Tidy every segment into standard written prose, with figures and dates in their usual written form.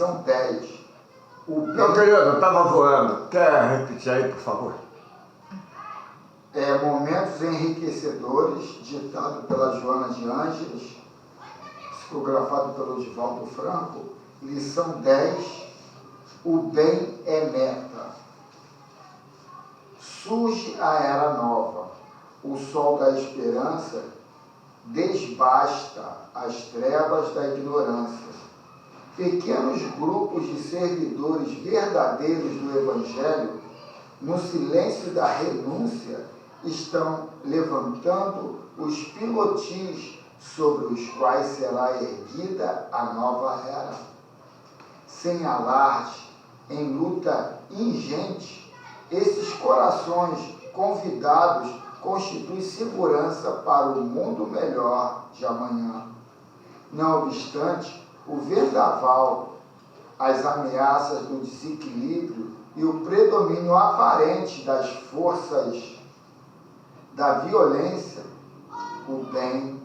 são 10. Meu querido, eu estava voando. Quer repetir aí, por favor? Momentos Enriquecedores, ditado pela Joana de Ângeles, psicografado pelo Divaldo Franco. Lição 10, o bem é meta. Surge a era nova, o sol da esperança desbasta as trevas da ignorância. Pequenos grupos de servidores verdadeiros do Evangelho, no silêncio da renúncia, estão levantando os pilotis sobre os quais será erguida a nova era. Sem alarde, em luta ingente, esses corações convidados constituem segurança para o mundo melhor de amanhã. Não obstante, o vendaval, as ameaças do desequilíbrio e o predomínio aparente das forças da violência, o bem,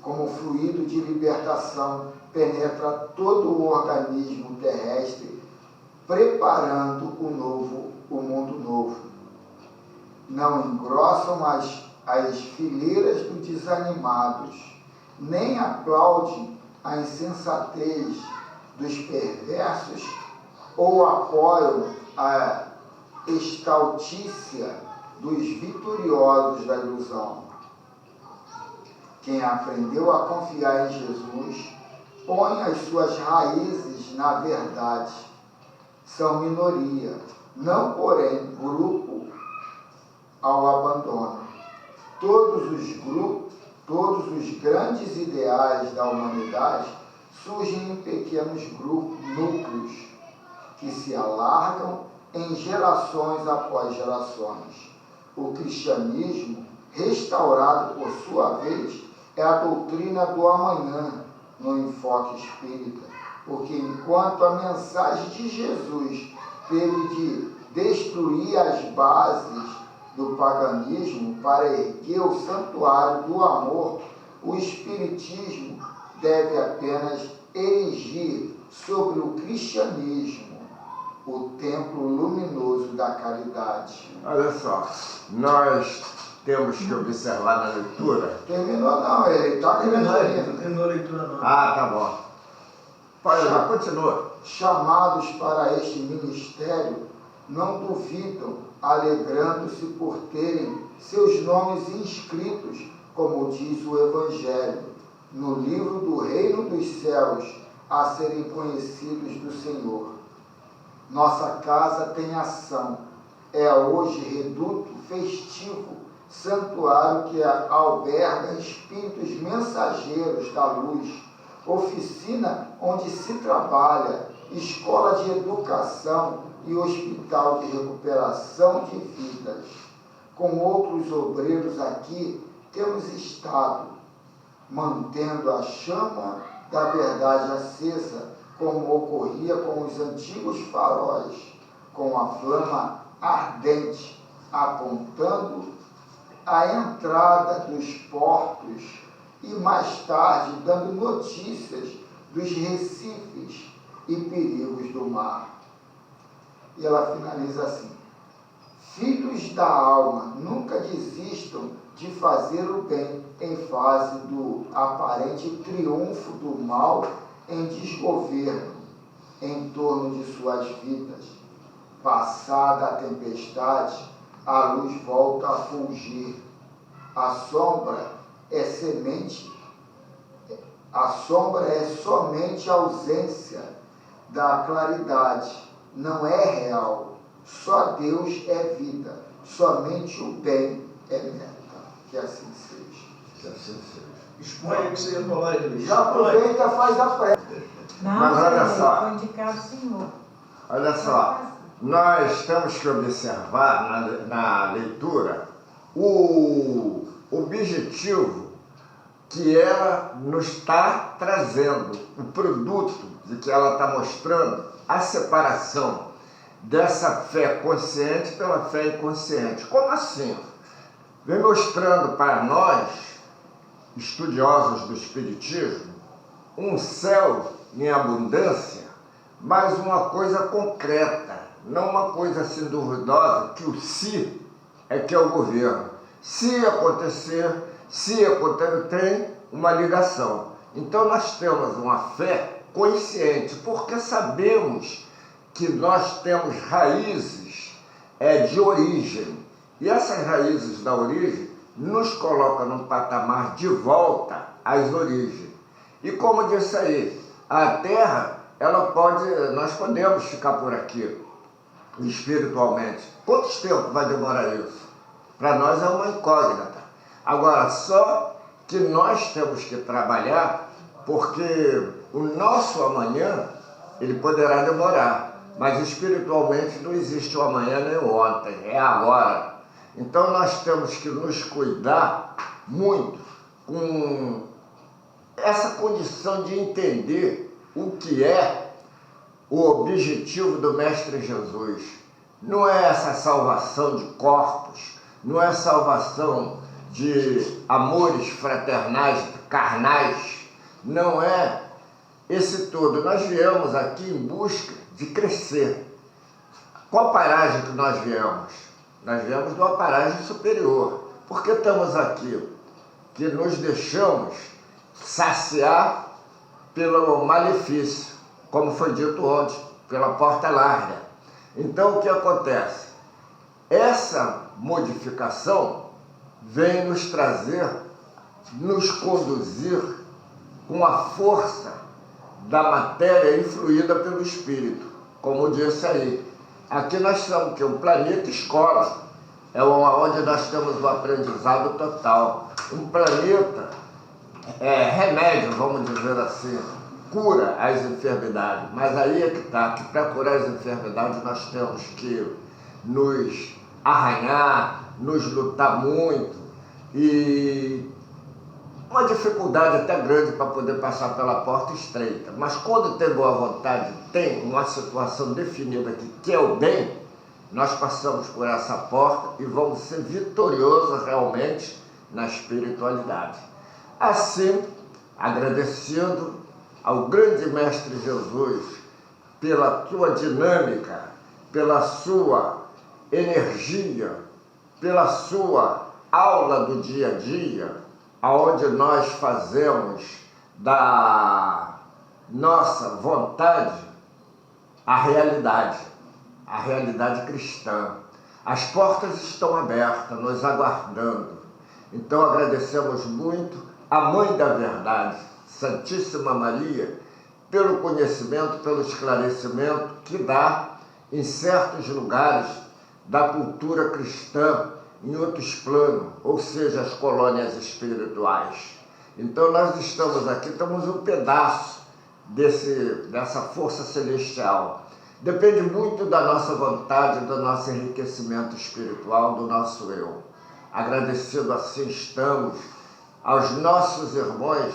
como fluido de libertação, penetra todo o organismo terrestre, preparando o mundo novo. Não engrossam as fileiras dos desanimados, nem aplaudem a insensatez dos perversos ou apoiam a estaltícia dos vitoriosos da ilusão. Quem aprendeu a confiar em Jesus põe as suas raízes na verdade. São minoria, não porém grupo ao abandono. Todos os grandes ideais da humanidade surgem em pequenos núcleos que se alargam em gerações após gerações. O cristianismo, restaurado por sua vez, é a doutrina do amanhã no enfoque espírita, porque enquanto a mensagem de Jesus teve de destruir as bases do paganismo para erguer o santuário do amor, o espiritismo deve apenas erigir sobre o cristianismo o templo luminoso da caridade. Olha só, nós temos que observar na leitura. Terminou não, ele está terminando. Não terminou a leitura não. Ah, tá bom. Pode lá, continua. Chamados para este ministério, não duvidam, alegrando-se por terem seus nomes inscritos, como diz o Evangelho, no livro do Reino dos Céus, a serem conhecidos do Senhor. Nossa casa tem ação, é hoje reduto festivo, santuário que alberga espíritos mensageiros da luz, oficina onde se trabalha, escola de educação e hospital de recuperação de vidas. Com outros obreiros aqui, temos estado mantendo a chama da verdade acesa, como ocorria com os antigos faróis, com a flama ardente, apontando a entrada dos portos e mais tarde dando notícias dos recifes e perigos do mar. E ela finaliza assim: filhos da alma, nunca desistam de fazer o bem em fase do aparente triunfo do mal em desgoverno em torno de suas vidas. Passada a tempestade, a luz volta a fulgir. A sombra é somente ausência da claridade, não é real. Só Deus é vida, somente o bem é meta. Que assim seja. Que assim seja. Expõe aí o que você ia falar aí, Luiz. Já aproveita e faz a prece. Não, Mas olha só. foi indicado o Senhor. Olha só, nós temos que observar na leitura o objetivo que ela nos está trazendo, o produto de que ela está mostrando, a separação dessa fé consciente pela fé inconsciente. Como assim? Vem mostrando para nós, estudiosos do Espiritismo, um céu em abundância, mas uma coisa concreta, não uma coisa assim duvidosa, que o se é que é o governo. Se acontecer, tem uma ligação. Então nós temos uma fé consciente, porque sabemos que nós temos raízes de origem. E essas raízes da origem nos colocam num patamar de volta às origens. E como disse aí, a Terra, nós podemos ficar por aqui, espiritualmente. Quanto tempo vai demorar isso? Para nós é uma incógnita. Agora, só que nós temos que trabalhar, porque o nosso amanhã, ele poderá demorar, mas espiritualmente não existe o amanhã nem o ontem, é agora. Então nós temos que nos cuidar muito com essa condição de entender o que é o objetivo do Mestre Jesus. Não é essa salvação de corpos, não é salvação de amores fraternais, carnais, não é esse todo. Nós viemos aqui em busca de crescer. Qual paragem que nós viemos? Nós viemos de uma paragem superior. Por que estamos aqui? Que nos deixamos saciar pelo malefício, como foi dito ontem, pela porta larga. Então o que acontece? Essa modificação vem nos trazer, nos conduzir com a força da matéria influída pelo espírito, como disse aí. Aqui nós somos que um planeta escola, é onde nós temos o aprendizado total. Um planeta remédio, vamos dizer assim, cura as enfermidades. Mas aí é que está, que para curar as enfermidades nós temos que nos arranhar, nos lutar muito, e uma dificuldade até grande para poder passar pela porta estreita. Mas quando tem boa vontade, tem uma situação definida que quer o bem, nós passamos por essa porta e vamos ser vitoriosos realmente na espiritualidade. Assim, agradecendo ao grande Mestre Jesus pela sua dinâmica, pela sua energia, pela sua aula do dia a dia, aonde nós fazemos da nossa vontade a realidade cristã. As portas estão abertas, nos aguardando. Então agradecemos muito a Mãe da Verdade, Santíssima Maria, pelo conhecimento, pelo esclarecimento que dá em certos lugares da cultura cristã, em outros planos, ou seja, as colônias espirituais. Então nós estamos aqui, estamos um pedaço dessa força celestial. Depende muito da nossa vontade, do nosso enriquecimento espiritual, do nosso eu. Agradecido assim estamos aos nossos irmãos,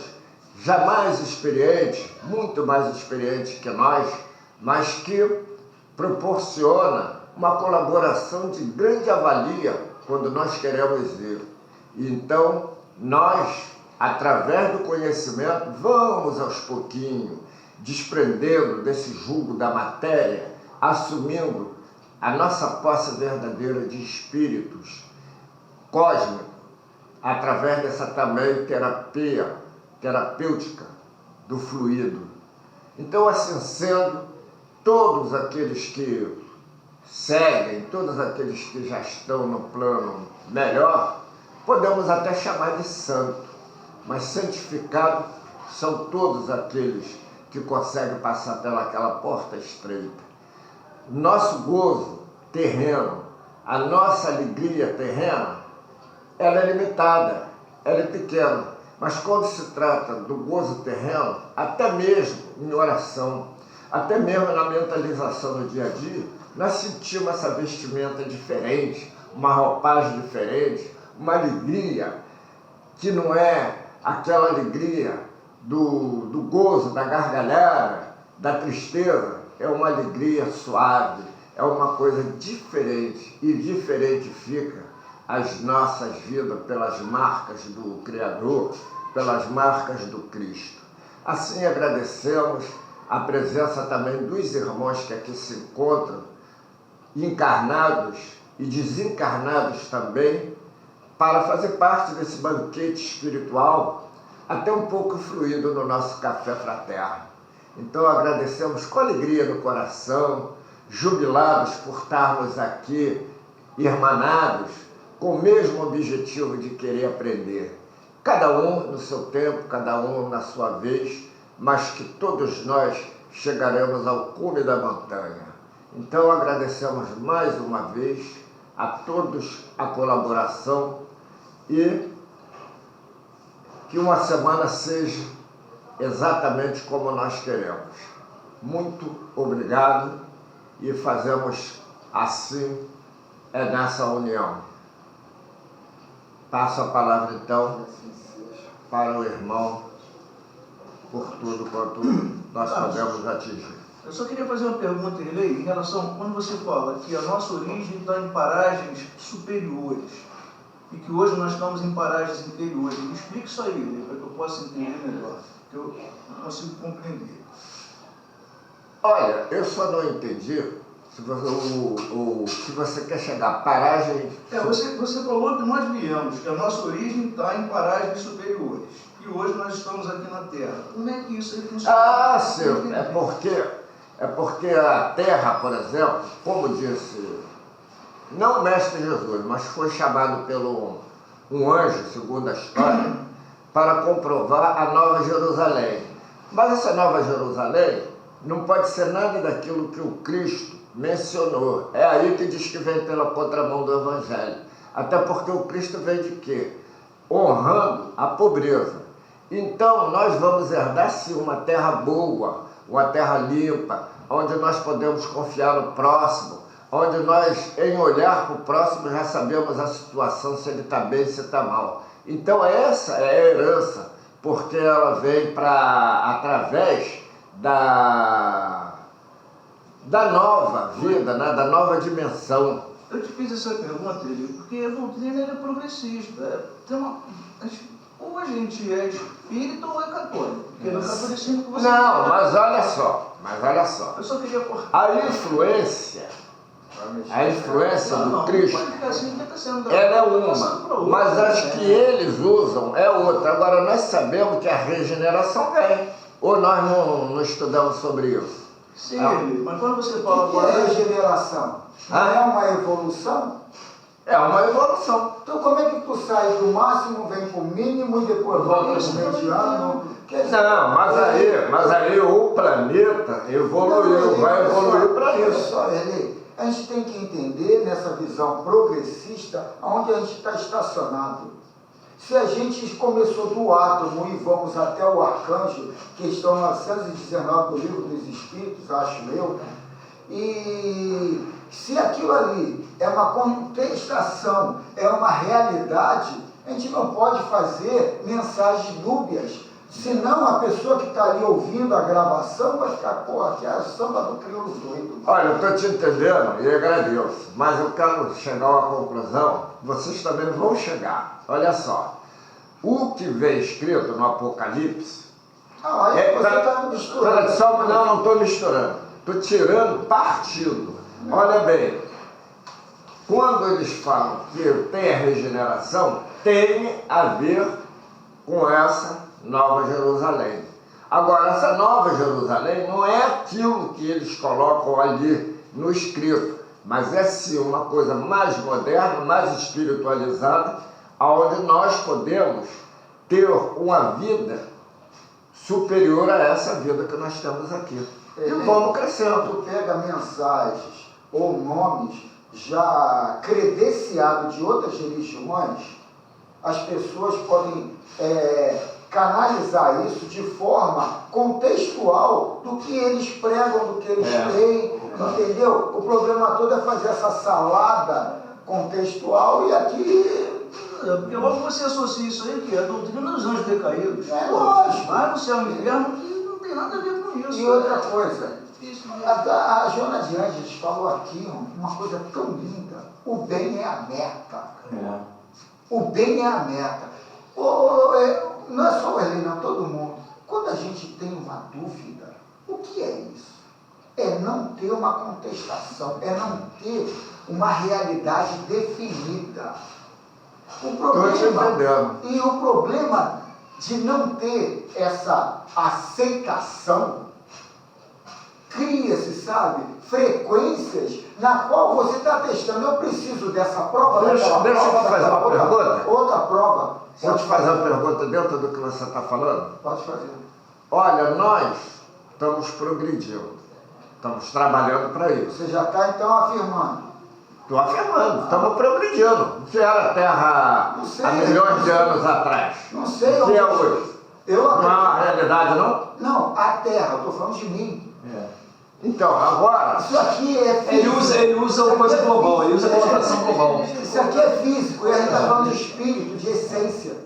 jamais experientes, muito mais experientes que nós, mas que proporciona uma colaboração de grande avalia quando nós queremos ir. Então, nós, através do conhecimento, vamos aos pouquinhos, desprendendo desse jugo da matéria, assumindo a nossa posse verdadeira de espíritos cósmicos, através dessa também terapêutica do fluido. Então, assim sendo, todos aqueles que seguem, todos aqueles que já estão no plano melhor, podemos até chamar de santo, mas santificado são todos aqueles que conseguem passar pelaquela porta estreita. Nosso gozo terreno, a nossa alegria terrena, ela é limitada, ela é pequena, mas quando se trata do gozo terreno, até mesmo em oração, até mesmo na mentalização do dia a dia, nós sentimos essa vestimenta diferente, uma roupagem diferente, uma alegria que não é aquela alegria do gozo, da gargalhada, da tristeza, é uma alegria suave, é uma coisa diferente, e diferente fica as nossas vidas pelas marcas do Criador, pelas marcas do Cristo. Assim agradecemos a presença também dos irmãos que aqui se encontram, encarnados e desencarnados também, para fazer parte desse banquete espiritual, até um pouco fluido no nosso café fraterno. Então agradecemos com alegria no coração, jubilados por estarmos aqui, irmanados, com o mesmo objetivo de querer aprender. Cada um no seu tempo, cada um na sua vez, mas que todos nós chegaremos ao cume da montanha. Então agradecemos mais uma vez a todos a colaboração e que uma semana seja exatamente como nós queremos. Muito obrigado e fazemos assim, nessa união. Passo a palavra então para o irmão por tudo quanto nós podemos atingir. Eu só queria fazer uma pergunta, Irlei, em relação, quando você fala que a nossa origem está em paragens superiores e que hoje nós estamos em paragens inferiores. Me explique isso aí, Irlei, para que eu possa entender melhor, que eu não consigo compreender. Olha, eu só não entendi se você quer chegar a paragem... Você falou que nós viemos, que a nossa origem está em paragens superiores e hoje nós estamos aqui na Terra. Como é que isso aí funciona? Ah, sim, é porque a Terra, por exemplo, como disse, não o Mestre Jesus, mas foi chamado pelo um anjo, segundo a história, para comprovar a Nova Jerusalém. Mas essa Nova Jerusalém não pode ser nada daquilo que o Cristo mencionou. É aí que diz que vem pela contramão do Evangelho. Até porque o Cristo vem de quê? Honrando a pobreza. Então nós vamos herdar sim uma terra boa, uma terra limpa, onde nós podemos confiar no próximo, onde nós, em olhar para o próximo, já sabemos a situação, se ele está bem, se está mal. Então essa é a herança, porque ela vem através da nova vida, né? Da nova dimensão. Eu te fiz essa pergunta, porque a doutrina é progressista. Ou a gente é espírita ou é católico. Porque no catolicismo que você... Não, mas olha só. Eu só queria cortar. A influência do Cristo, ela é uma, mas as que eles usam é outra. Agora nós sabemos que a regeneração vem. Ou nós não estudamos sobre isso? Sim, mas quando você fala... O que é regeneração? Não é uma evolução? É uma evolução. Então como é que tu sai do máximo, vem pro mínimo e depois volta pro mediano? Não, mas aí o planeta evoluiu, vai evoluir para isso. A gente tem que entender nessa visão progressista onde a gente está estacionado. Se a gente começou do átomo e vamos até o arcanjo, questão 919 do Livro dos Espíritos, acho eu, e se aquilo ali é uma contestação, é uma realidade, a gente não pode fazer mensagens dúbias, senão a pessoa que está ali ouvindo a gravação vai ficar, aqui é a samba do crioulo doido. Olha, eu estou te entendendo e agradeço, mas eu quero chegar a uma conclusão, vocês também vão chegar. Olha só, o que vem escrito no Apocalipse... você está misturando. Não estou misturando, estou tirando partido. Olha bem, quando eles falam que tem a regeneração, tem a ver com essa Nova Jerusalém. Agora, essa Nova Jerusalém não é aquilo que eles colocam ali no escrito, mas é sim uma coisa mais moderna, mais espiritualizada, onde nós podemos ter uma vida superior a essa vida que nós temos aqui. E vamos crescendo. Tu pega mensagens ou nomes já credenciados de outras religiões, as pessoas podem canalizar isso de forma contextual do que eles pregam, do que eles creem, entendeu? O problema todo é fazer essa salada contextual e aqui... Porque logo você associa isso aí, que é a doutrina dos anjos decaídos. É lógico. Vai no céu e no inferno, que não tem nada a ver com isso. E outra coisa, a Joana de Anjos falou aqui uma coisa tão linda. O bem é a meta. O bem é a meta. Não é só o Irlei, não, todo mundo. Quando a gente tem uma dúvida, O que é isso? É não ter uma contestação, é não ter uma realidade definida. O problema de não ter essa aceitação, cria-se, sabe, frequências na qual você está testando. Eu preciso dessa prova, Deixa eu te fazer uma pergunta. Outra prova. Vou te fazer uma pergunta dentro do que você está falando. Pode fazer. Olha, nós estamos progredindo, estamos trabalhando para isso. Você já está, então, afirmando. Estou afirmando, estamos progredindo. Não era a Terra há milhões de anos atrás. Não sei. O que é hoje? Não é uma realidade, não? Não, a Terra, eu estou falando de mim. Então, agora... Isso aqui é físico. Ele usa uma coisa global, ele usa a conotação global. Isso aqui é físico, e a gente está falando de espírito, de essência.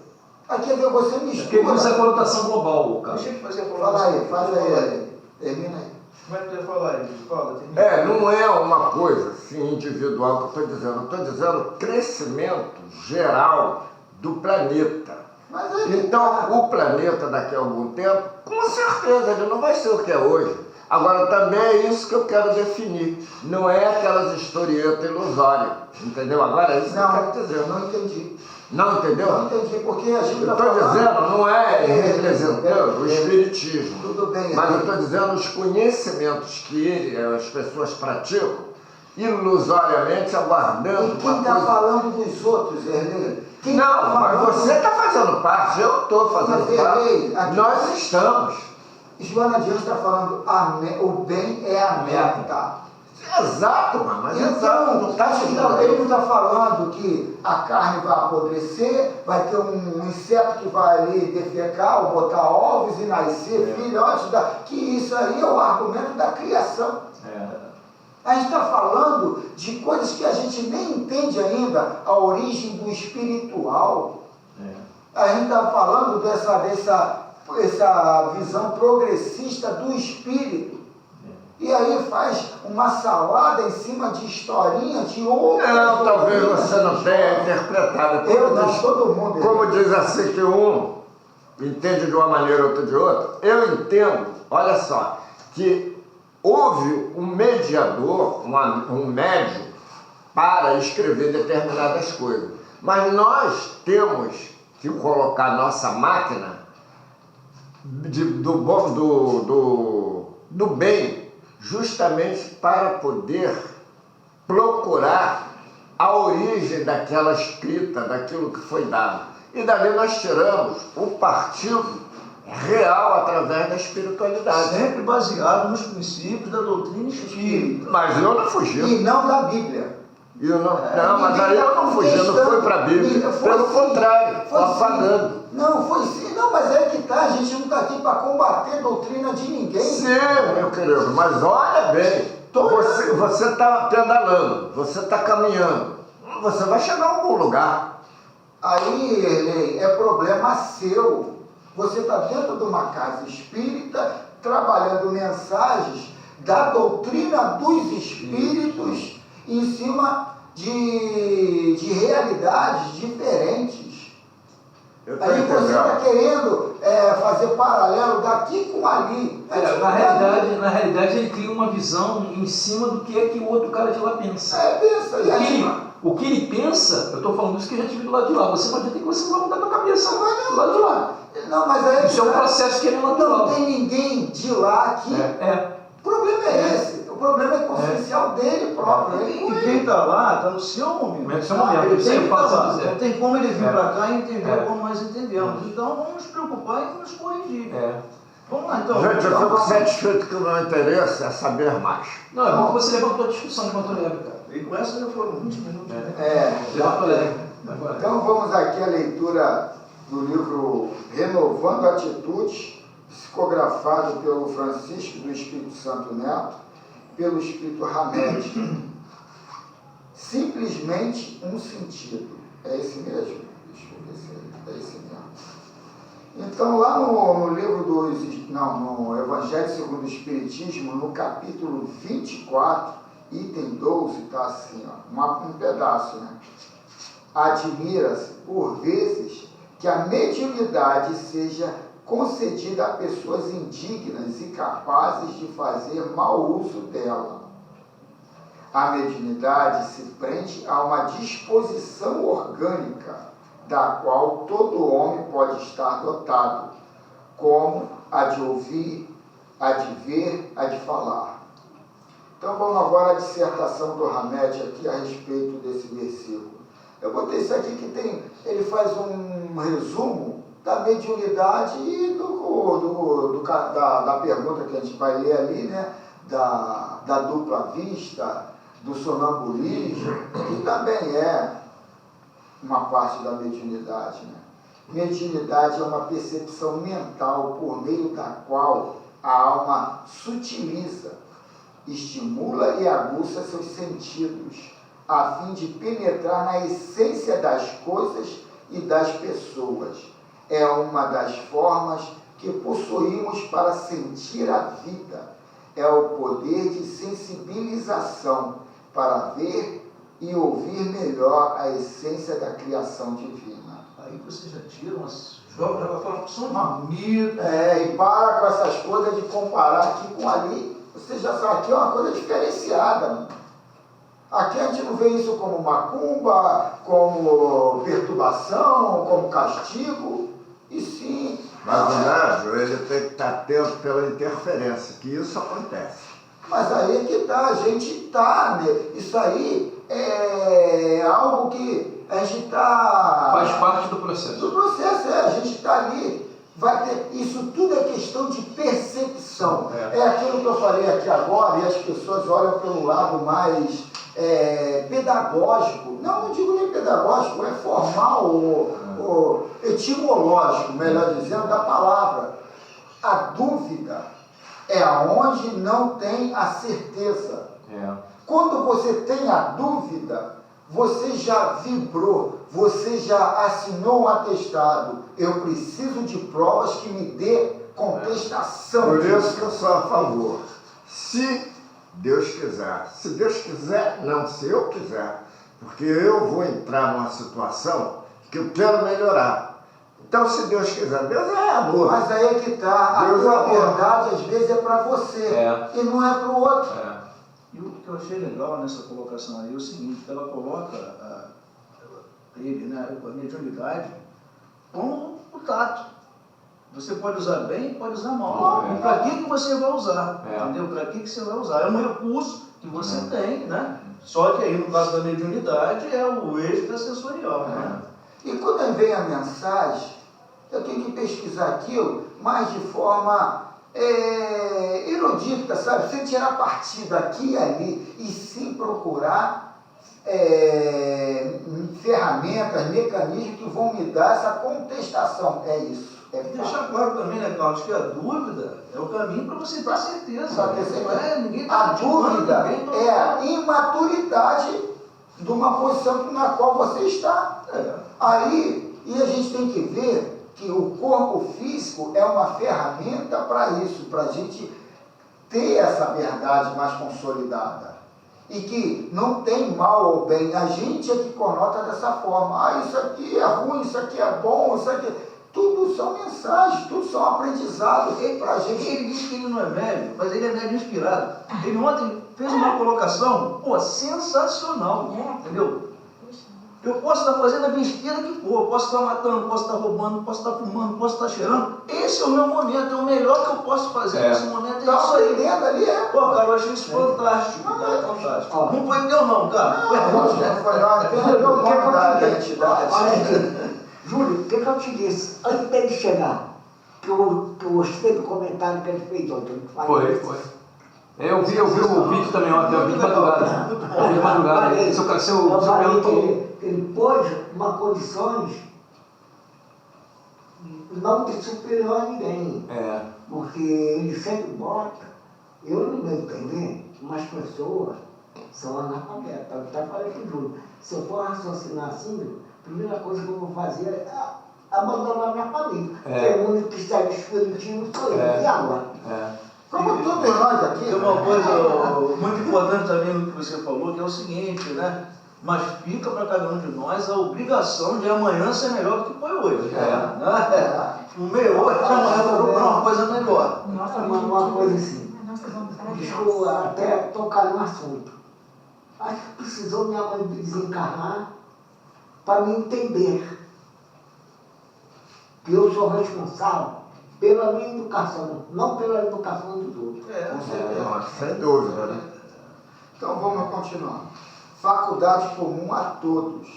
Aqui é ver você mistura. Porque ele usa a conotação global, cara. Deixa eu fazer a Fala aí, faz aí. Termina aí. Como é que tu ia falar aí? Fala, termina. Não é uma coisa assim, individual que eu estou dizendo. Eu estou dizendo crescimento geral do planeta. Mas aí, Então, o planeta daqui a algum tempo, com certeza, ele não vai ser o que é hoje. Agora, também é isso que eu quero definir. Não é aquelas historietas ilusórias. Entendeu? Agora é isso que eu quero dizer. Eu não entendi. Não entendeu? Não entendi, porque a gente Eu está estou falando... dizendo, não é representando o espiritismo. Tudo bem. Mas eu estou dizendo os conhecimentos que as pessoas praticam, ilusoriamente aguardando. E quem está falando dos outros, Erlei? Não, mas você está fazendo parte, eu estou fazendo parte. Aqui, nós estamos. Joana Dias está falando, o bem é a meta. Exato, mas Então, exato, não está ele não está falando que a carne vai apodrecer, vai ter um inseto que vai ali defecar ou botar ovos e nascer filhotes, que isso aí é o argumento da criação. A gente está falando de coisas que a gente nem entende ainda, a origem do espiritual. A gente está falando dessa visão progressista do espírito. E aí faz uma salada em cima de historinha de outras... Não, talvez você não tenha interpretado. Eu não, todo mundo. Como diz assim que um entende de uma maneira, outro de outra, eu entendo, olha só, que houve um mediador, um médium, para escrever determinadas coisas. Mas nós temos que colocar nossa máquina do bem, justamente para poder procurar a origem daquela escrita, daquilo que foi dado. E dali nós tiramos o partido real através da espiritualidade. Sempre baseado nos princípios da doutrina espírita. Mas eu não fugi. E não da Bíblia. Mas aí eu não fugi, não fui para a Bíblia. Pelo contrário, estou apagando. Não, foi sim. Não, mas é que tá, a gente não está aqui para combater a doutrina de ninguém. Sim, meu querido, mas olha bem, você está pedalando, você está caminhando, você vai chegar a algum lugar. Aí, Erlei, é problema seu. Você está dentro de uma casa espírita, trabalhando mensagens da doutrina dos espíritos em cima de realidades diferentes. Aí você está querendo fazer paralelo daqui com ali. Na realidade, ele cria uma visão em cima do que é que o outro cara de lá pensa. Pensa. O que ele pensa, eu estou falando isso que eu já tive do lado de lá. Você não adianta que você não vai mudar a tua cabeça do lado de lá. Não, mas aí isso é um processo que é natural. Não tem ninguém de lá aqui. O problema é esse. O problema é consciencial dele próprio. E quem está lá, está no seu momento. Ele tem que estar lá. Não tem como ele vir para cá e entender como nós entendemos. Então vamos nos preocupar e nos corrigir. Vamos lá então. Gente, eu fico satisfeito que o meu interesse é saber mais. Não, é bom que você levantou a discussão de quanto leve, cara. E com essa já foram 20 minutos. Então vamos aqui à leitura do livro Renovando Atitudes, psicografado pelo Francisco do Espírito Santo Neto, pelo Espírito Hamed. Simplesmente um sentido. É esse mesmo? Deixa eu ver se é esse mesmo. Então, lá no livro no Evangelho segundo o Espiritismo, no capítulo 24, item 12, está assim, um pedaço, né? Admira-se, por vezes, que a mediunidade seja concedida a pessoas indignas e capazes de fazer mau uso dela. A mediunidade se prende a uma disposição orgânica, da qual todo homem pode estar dotado, como a de ouvir, a de ver, a de falar. Então vamos agora à dissertação do Hamed aqui a respeito desse versículo. Eu botei isso aqui que tem, ele faz um resumo da mediunidade e da pergunta que a gente vai ler ali, né? Da dupla vista, do sonambulismo, que também é uma parte da mediunidade, né? Mediunidade é uma percepção mental por meio da qual a alma sutiliza, estimula e aguça seus sentidos, a fim de penetrar na essência das coisas e das pessoas. É uma das formas que possuímos para sentir a vida. É o poder de sensibilização para ver e ouvir melhor a essência da criação divina. Aí você já tira umas jogos, ela fala que são de mito. E para com essas coisas de comparar aqui com ali. Você já sabe, aqui é uma coisa diferenciada, mano. Aqui a gente não vê isso como macumba, como perturbação, como castigo, e sim... Mas o médium, ele tem que estar atento pela interferência, que isso acontece. Mas aí que tá, a gente tá, né? Isso aí é algo que a gente tá... Faz parte do processo. Do processo, a gente tá ali, vai ter... Isso tudo é questão de percepção. É aquilo que eu falei aqui agora, e as pessoas olham pelo lado mais... pedagógico, não digo nem pedagógico, é formal ou etimológico, melhor dizendo, da palavra. A dúvida é aonde não tem a certeza. Quando você tem a dúvida, você já vibrou, você já assinou um atestado. Eu preciso de provas que me dê contestação. Por isso que eu sou a favor. Se Deus quiser. Se Deus quiser, não, se eu quiser. Porque eu vou entrar numa situação que eu quero melhorar. Então, se Deus quiser, Deus é amor. Mas aí é que está, a Deus tua é amor. verdade às vezes é para você e não é para o outro. E o que eu achei legal nessa colocação aí é o seguinte, que ela coloca ele, né, a mediunidade, como o tato. Você pode usar bem, pode usar mal. E para que você vai usar? Entendeu? Para que você vai usar? É um recurso que você tem, né? Só que aí, no caso da mediunidade, é o extrasensorial, né? E quando vem a mensagem, eu tenho que pesquisar aquilo, mas de forma erudita, sabe? Sem tirar partido aqui e ali, e sim procurar ferramentas, mecanismos que vão me dar essa contestação. É isso. Deixar claro também, né, Carlos, que a dúvida é o caminho para você ter certeza. Ninguém A dúvida ninguém é a imaturidade de uma posição na qual você está. Aí, e a gente tem que ver que o corpo físico é uma ferramenta para isso, para a gente ter essa verdade mais consolidada. E que não tem mal ou bem, a gente é que conota dessa forma. Isso aqui é ruim, isso aqui é bom, isso aqui... Tudo são mensagens, tudo são aprendizados para a gente. Ele diz que ele não é médium, mas ele é médium inspirado. Ele ontem fez uma colocação, sensacional, entendeu? Eu posso estar fazendo a besteira que for, posso estar matando, posso estar roubando, posso estar fumando, posso estar cheirando. Esse é o meu momento, é o melhor que eu posso fazer nesse momento. Está aprendendo ali, Pô, cara, eu achei isso fantástico, cara, fantástico. Não foi teu não, cara. Não foi não, nome da identidade. Júlio, o que eu te disse? Antes dele chegar, que eu gostei do comentário que ele fez ontem. Foi. Eu vi o vídeo também ontem, eu vi de madrugada. Eu vi de madrugada. Eu falei que ele pôs uma condições não de superior a ninguém. Porque ele sempre bota, eu não vou entender, umas pessoas são analfabetas. Eu até falei com o Júlio, se eu for raciocinar assim, a primeira coisa que eu vou fazer é abandonar minha família. Porque o único que segue espiritismo sou eu, e água. Como todos nós aqui. Tem uma coisa muito importante também no que você falou, que é o seguinte, né? Mas fica para cada um de nós a obrigação de amanhã ser melhor do que foi hoje. O meio já morreu para uma coisa melhor. Uma coisa assim. Deixa eu até tocar no assunto. Acho que precisou minha mãe desencarnar para me entender que eu sou responsável pela minha educação, não pela educação dos outros. Com certeza. Sem dúvida, né? Então vamos continuar. Faculdade comum a todos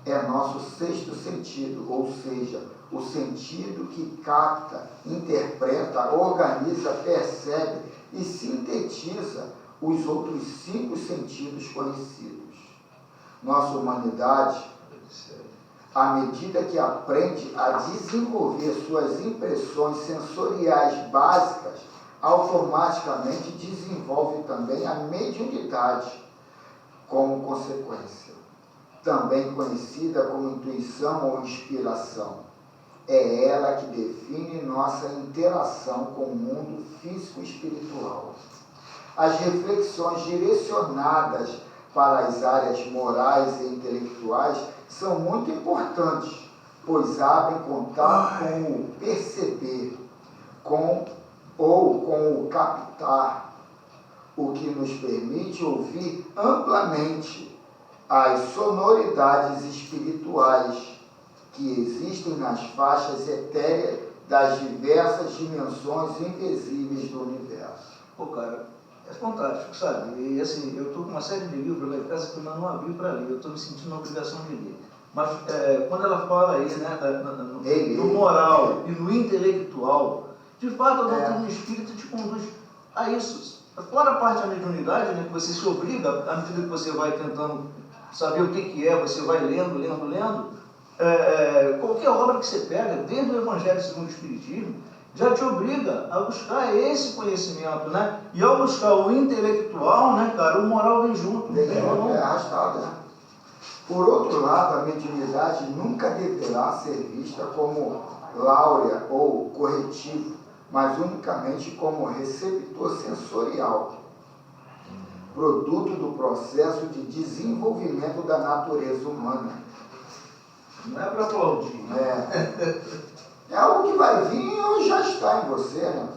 é nosso sexto sentido, ou seja, o sentido que capta, interpreta, organiza, percebe e sintetiza os outros 5 sentidos conhecidos. Nossa humanidade, à medida que aprende a desenvolver suas impressões sensoriais básicas, automaticamente desenvolve também a mediunidade como consequência, também conhecida como intuição ou inspiração. É ela que define nossa interação com o mundo físico e espiritual. As reflexões direcionadas para as áreas morais e intelectuais são muito importantes, pois abrem contato com o perceber, com o captar, o que nos permite ouvir amplamente as sonoridades espirituais que existem nas faixas etéreas das diversas dimensões invisíveis do universo. Pô, cara, é fantástico, sabe? E assim, eu estou com uma série de livros lá em casa que eu ainda não abri para ler, eu estou me sentindo na obrigação de ler. Mas quando ela fala aí, né, no moral e no intelectual, de fato a doutrina espírita te conduz a isso. Fora a parte da mediunidade, né, que você se obriga, à medida que você vai tentando saber o que é, você vai lendo, qualquer obra que você pega, desde o Evangelho segundo o Espiritismo, já te obriga a buscar esse conhecimento, né? E ao buscar o intelectual, né, cara, o moral vem junto. É arrastado, né? Por outro lado, a mediunidade nunca deverá ser vista como láurea ou corretivo, mas unicamente como receptor sensorial, produto do processo de desenvolvimento da natureza humana. Não é para aplaudir. É algo que vai vir ou já está em você, né?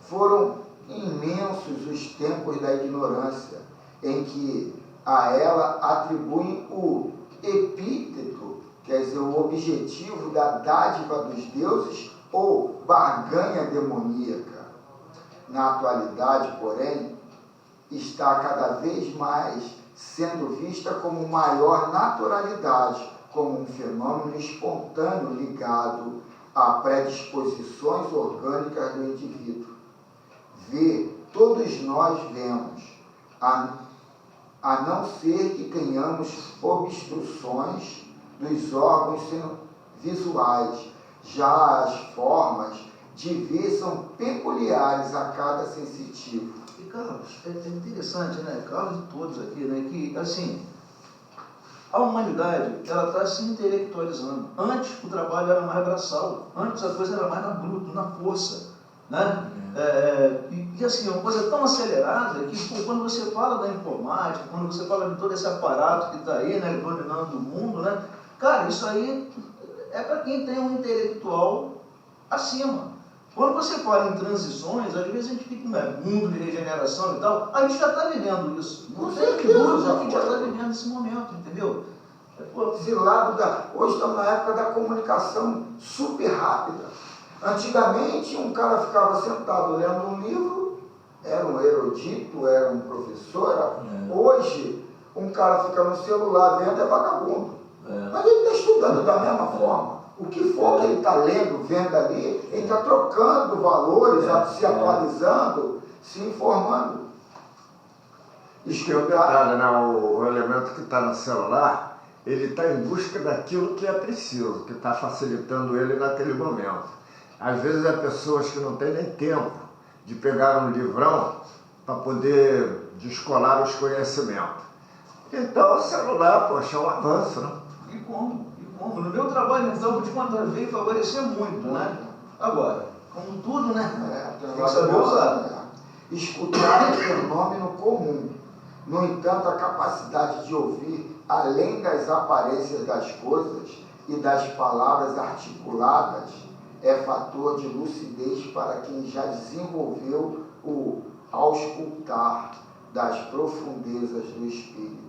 Foram imensos os tempos da ignorância, em que a ela atribuem o epíteto, quer dizer, o objetivo da dádiva dos deuses ou barganha demoníaca. Na atualidade, porém, está cada vez mais sendo vista como maior naturalidade, como um fenômeno espontâneo ligado a predisposições orgânicas do indivíduo. Todos nós vemos, a não ser que tenhamos obstruções dos órgãos visuais. Já as formas de ver são peculiares a cada sensitivo. E Carlos, é interessante, né, Carlos e todos aqui, né, que assim, a humanidade, ela está se intelectualizando. Antes o trabalho era mais braçal, antes a coisa era mais na bruto, na força, né? E assim, é uma coisa tão acelerada que quando você fala da informática, quando você fala de todo esse aparato que está aí, né, dominando o mundo, né, cara, isso aí é para quem tem um intelectual acima. Quando você fala em transições, às vezes a gente fica mundo de regeneração e tal, a gente já está vivendo isso. Não tem que dúvida, a gente já está vivendo esse momento, entendeu? Esse lado hoje estamos na época da comunicação super rápida. Antigamente, um cara ficava sentado lendo um livro, era um erudito, era um professor. Hoje, um cara fica no celular vendo, é vagabundo. Mas ele está estudando da mesma forma. O que for que ele está lendo, vendo ali, ele está trocando valores, se atualizando, se informando. Isso que é o detalhe, né? O elemento que está no celular, ele está em busca daquilo que é preciso, que está facilitando ele naquele momento. Às vezes há pessoas que não têm nem tempo de pegar um livrão para poder descolar os conhecimentos. Então o celular, poxa, é um avanço, né? E como? No meu trabalho, então, vou te contar, veio favorecer muito, né? Agora, como tudo, né? Tem que saber usar. Escutar é um fenômeno comum. No entanto, a capacidade de ouvir, além das aparências das coisas e das palavras articuladas, é fator de lucidez para quem já desenvolveu o auscultar das profundezas do espírito.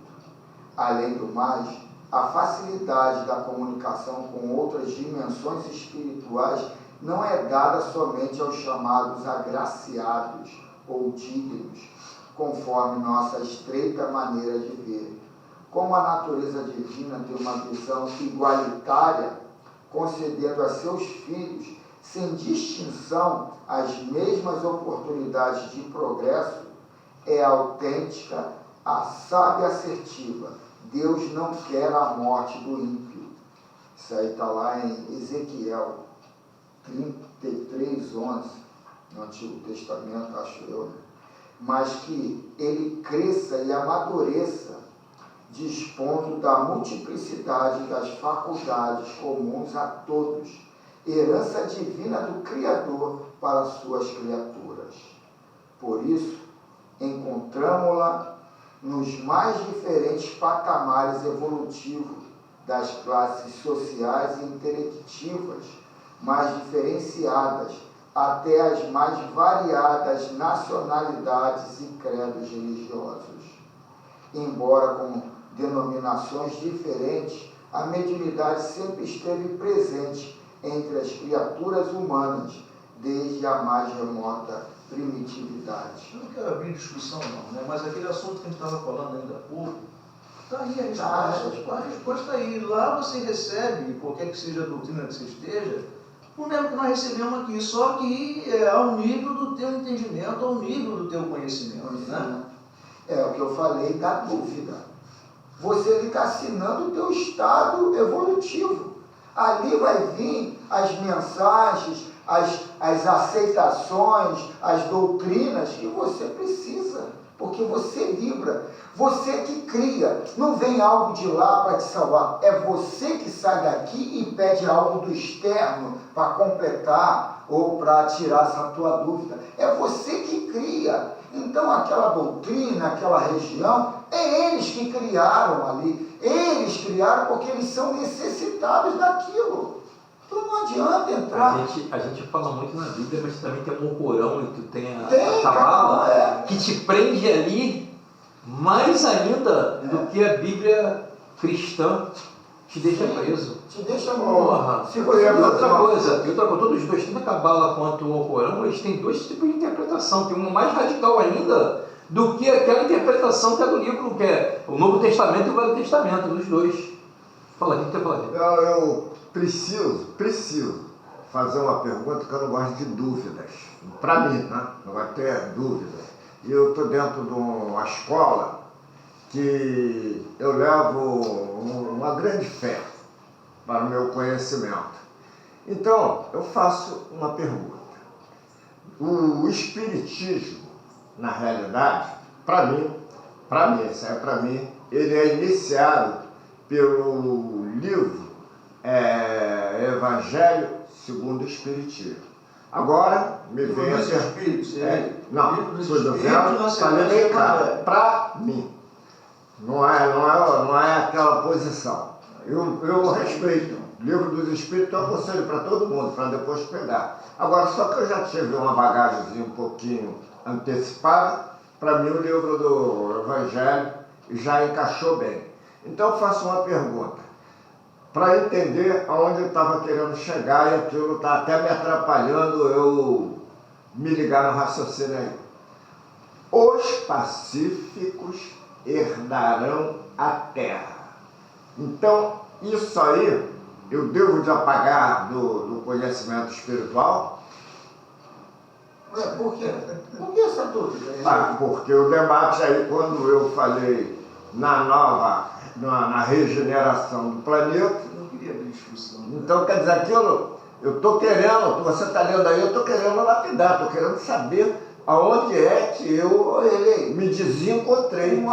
Além do mais, a facilidade da comunicação com outras dimensões espirituais não é dada somente aos chamados agraciados ou dignos, conforme nossa estreita maneira de ver. Como a natureza divina tem uma visão igualitária, concedendo a seus filhos, sem distinção, as mesmas oportunidades de progresso, é autêntica a sábia assertiva: Deus não quer a morte do ímpio. Isso aí está lá em Ezequiel 33:11, no Antigo Testamento, acho eu, né? Mas que ele cresça e amadureça, dispondo da multiplicidade das faculdades comuns a todos, herança divina do Criador para suas criaturas. Por isso, encontramo-la nos mais diferentes patamares evolutivos das classes sociais e intelectivas, mais diferenciadas, até as mais variadas nacionalidades e credos religiosos. Embora com denominações diferentes, a mediunidade sempre esteve presente entre as criaturas humanas, desde a mais remota primitividade. Eu não quero abrir discussão não, né? Mas aquele assunto que a gente estava falando ainda há pouco, está aí a resposta. A resposta está aí. Lá você recebe, qualquer que seja a doutrina que você esteja, o mesmo que nós recebemos aqui, só que ao nível do teu entendimento, ao nível do teu conhecimento. Né? É o que eu falei da dúvida. Você fica assinando o teu estado evolutivo. Ali vai vir as mensagens, as aceitações, as doutrinas que você precisa, porque você vibra, você que cria, não vem algo de lá para te salvar, é você que sai daqui e pede algo do externo para completar ou para tirar essa tua dúvida, é você que cria. Então aquela doutrina, aquela região, é eles que criaram ali, eles criaram porque eles são necessitados daquilo. Então não adianta entrar. A gente fala muito na Bíblia, mas também tem um Corão e tu tem a Cabala que te prende ali mais ainda do que a Bíblia cristã te deixa preso. Te deixa morra. Se você outra coisa, todos os dois, tanto a Cabala quanto o Corão, eles têm dois tipos de interpretação. Tem uma mais radical ainda do que aquela interpretação que é do livro, que é o Novo Testamento e o Velho Testamento, dos dois. Fala, o que você fala? Eu preciso fazer uma pergunta que eu não gosto de dúvidas. Para mim, né? Não vai ter dúvida. E eu estou dentro de uma escola que eu levo uma grande fé para o meu conhecimento. Então, eu faço uma pergunta. O Espiritismo, na realidade, para mim, ele é iniciado pelo livro Evangelho segundo o Espiritismo. Agora, me vem a não, estou dizendo, falei bem claro, para mim. Não é aquela posição. Eu respeito. O livro dos Espíritos eu aconselho para todo mundo, para depois pegar. Agora, só que eu já tive uma bagagem um pouquinho antecipada, para mim o livro do Evangelho já encaixou bem. Então eu faço uma pergunta, para entender aonde eu estava querendo chegar, e aquilo está até me atrapalhando eu me ligar no raciocínio aí. Os pacíficos herdarão a terra. Então, isso aí eu devo de apagar do conhecimento espiritual? Por quê? Por que essa dúvida? Porque o debate aí, quando eu falei na regeneração do planeta, Eu não queria abrir discussão. então quer dizer, aquilo, eu estou querendo, você está lendo aí, eu estou querendo lapidar, estou querendo saber aonde é que eu me desencontrei.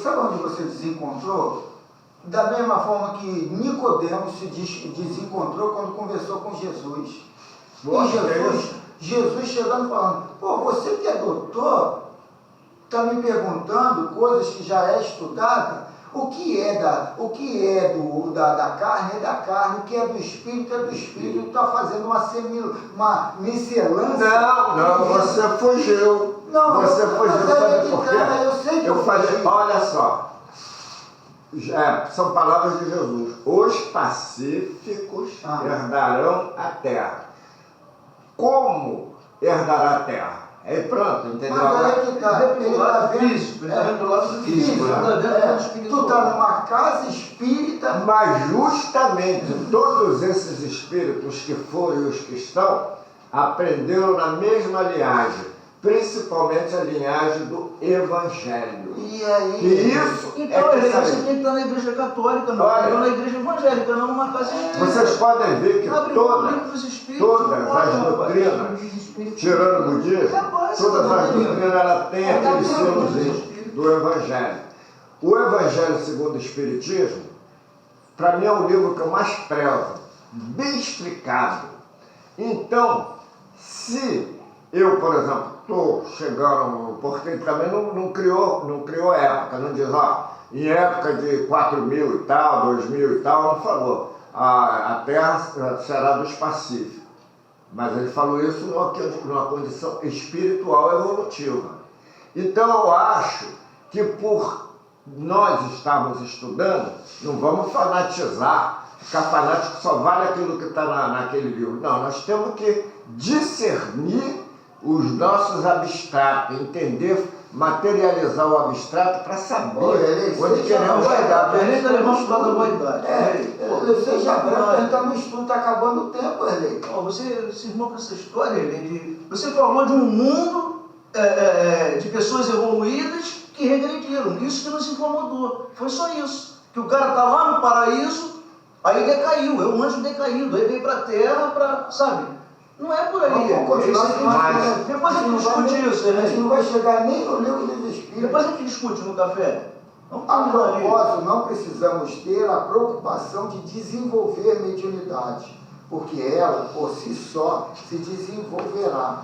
Sabe onde você desencontrou? Da mesma forma que Nicodemos se desencontrou quando conversou com Jesus. E Jesus chegando e falando, pô, você que é doutor, está me perguntando coisas que já é estudada, O que é da carne é da carne, o que é do espírito é do espírito. Está fazendo uma miscelância. Não, você fugiu. Não, você fugiu, sabe por quê? Eu sei que eu falei, olha só, são palavras de Jesus. Os pacíficos herdarão a terra. Como herdará a terra? Aí pronto, entendeu? Mas aí que está, ele está vendo físico, ele está vendo do lado físico, físico, ele está vendo do lado espiritual. Tu está numa casa espírita. Mas justamente todos esses espíritos que foram e os que estão aprenderam na mesma linhagem, principalmente a linhagem do Evangelho. E aí? E isso Então, é que você tem que estar na igreja católica, não na igreja evangélica, não numa casa espírita. Vocês podem ver que todas as doutrinas, tirando o budismo, todas as doutrinas ela tem aquele selozinho do Evangelho. O Evangelho segundo o Espiritismo, para mim é o livro que eu mais prezo, bem explicado. Então, se eu, por exemplo, estou chegando, porque ele também não criou época, não diz, em época de 4.000 e tal, 2.000 e tal, não falou, a Terra será dos pacíficos. Mas ele falou isso numa condição espiritual evolutiva. Então eu acho que por nós estarmos estudando, não vamos fanatizar, ficar fanático só vale aquilo que está naquele livro. Não, nós temos que discernir os nossos abstratos, entender, materializar o abstrato para saber onde queremos chegar. Ele ainda levanta o lado da vaidade. Você já está no estudo, está acabando o tempo, Erlei. Você se irmão com essa história, você falou de um mundo de pessoas evoluídas que regrediram. Isso que nos incomodou. Foi só isso. Que o cara está lá no paraíso, aí decaiu, é um anjo decaído, aí veio para a terra, sabe? Não é por aí. Vamos continuar, depois a gente discute isso, a gente não vai chegar nem no livro dos Espíritos. Depois a gente discute no café. A propósito, não precisamos ter a preocupação de desenvolver mediunidade, porque ela, por si só, se desenvolverá.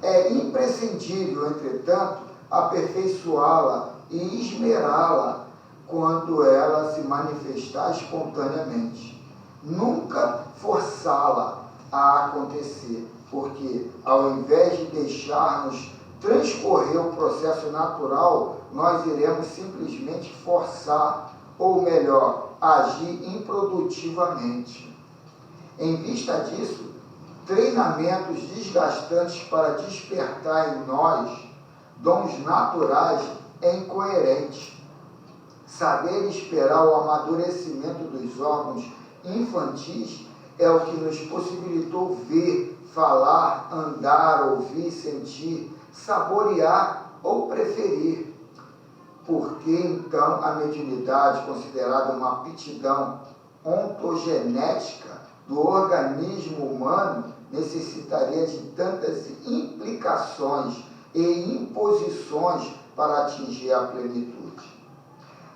É imprescindível, entretanto, aperfeiçoá-la e esmerá-la quando ela se manifestar espontaneamente. Nunca forçá-la a acontecer, porque ao invés de deixarmos transcorrer o processo natural, nós iremos simplesmente forçar, ou melhor, agir improdutivamente. Em vista disso, treinamentos desgastantes para despertar em nós dons naturais é incoerente. Saber esperar o amadurecimento dos órgãos infantis é o que nos possibilitou ver, falar, andar, ouvir, sentir, saborear ou preferir. Por que então a mediunidade, considerada uma aptidão ontogenética do organismo humano, necessitaria de tantas implicações e imposições para atingir a plenitude?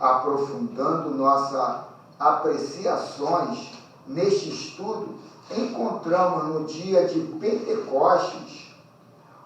Aprofundando nossas apreciações neste estudo, encontramos no dia de Pentecostes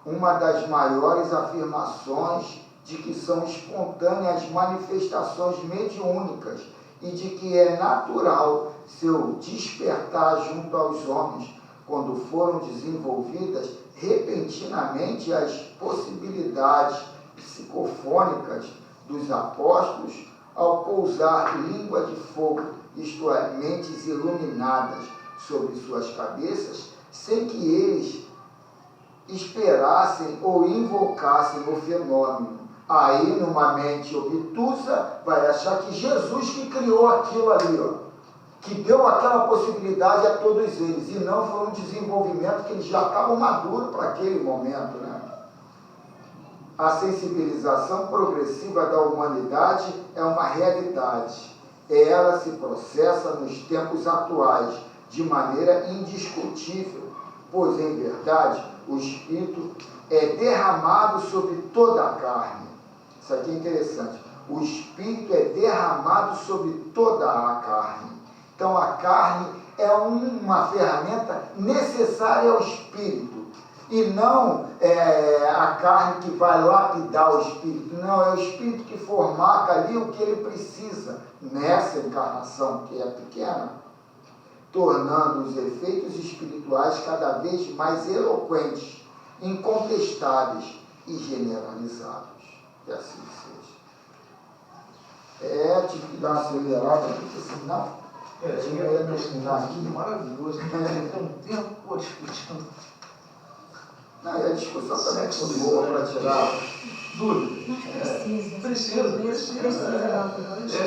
uma das maiores afirmações de que são espontâneas manifestações mediúnicas e de que é natural seu despertar junto aos homens quando foram desenvolvidas repentinamente as possibilidades psicofônicas dos apóstolos ao pousar língua de fogo, isto é, mentes iluminadas sobre suas cabeças, sem que eles esperassem ou invocassem o fenômeno. Aí, numa mente obtusa, vai achar que Jesus que criou aquilo ali, que deu aquela possibilidade a todos eles, e não foi um desenvolvimento que eles já estavam maduros para aquele momento, né? A sensibilização progressiva da humanidade é uma realidade. Ela se processa nos tempos atuais de maneira indiscutível, pois, em verdade, o Espírito é derramado sobre toda a carne. Isso aqui é interessante. O Espírito é derramado sobre toda a carne. Então, a carne é uma ferramenta necessária ao Espírito. E não a carne que vai lapidar o espírito. Não, é o espírito que formata ali o que ele precisa nessa encarnação, que é pequena, tornando os efeitos espirituais cada vez mais eloquentes, incontestáveis e generalizados. Que assim seja. Tive que dar uma acelerada, porque senão tinha ia terminar aqui. Maravilhoso. Tem um tempo discutindo. Não, e a discussão também é muito boa para tirar dúvida. Precisa.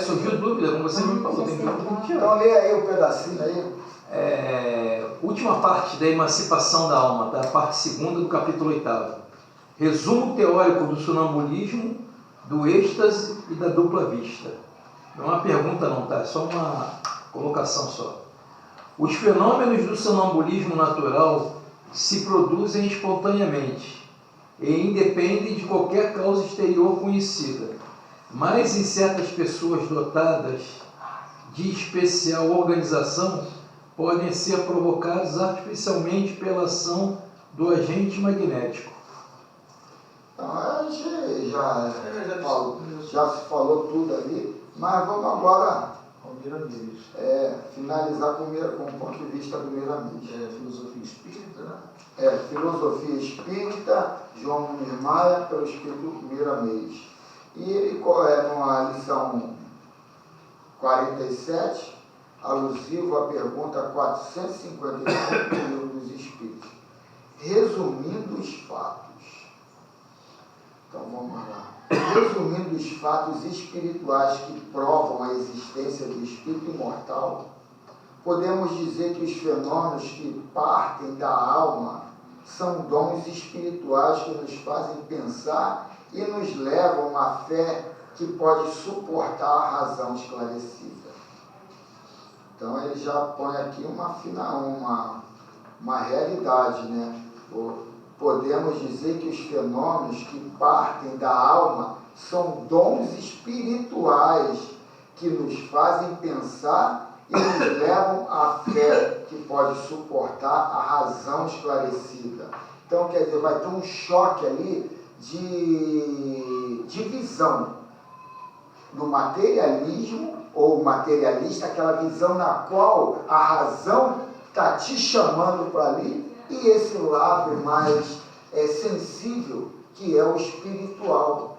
Surgiu dúvida, como você me falou, tem que tirar. Então lê aí o pedacinho aí. Última parte da emancipação da alma, da parte 2ª do capítulo 8º. Resumo teórico do sonambulismo, do êxtase e da dupla vista. Não é uma pergunta não, tá? É só uma colocação só. Os fenômenos do sonambulismo natural se produzem espontaneamente e independem de qualquer causa exterior conhecida, mas em certas pessoas dotadas de especial organização podem ser provocados artificialmente pela ação do agente magnético. Então, a gente já se falou tudo ali, mas vamos agora finalizar com o ponto de vista do Miramês. Filosofia espírita, né? Filosofia espírita, João Muniz Maia, pelo espírito Miramês. E ele, numa lição 47, alusivo à pergunta 455 do Livro dos Espíritos, resumindo os fatos. Então vamos lá. Resumindo os fatos espirituais que provam a existência do espírito imortal, podemos dizer que os fenômenos que partem da alma são dons espirituais que nos fazem pensar e nos levam à fé que pode suportar a razão esclarecida. Então ele já põe aqui uma realidade, né? Podemos dizer que os fenômenos que partem da alma são dons espirituais que nos fazem pensar e nos levam à fé que pode suportar a razão esclarecida. Então, quer dizer, vai ter um choque ali de visão do materialismo ou materialista, aquela visão na qual a razão está te chamando para ali, e esse lado mais sensível, que é o espiritual.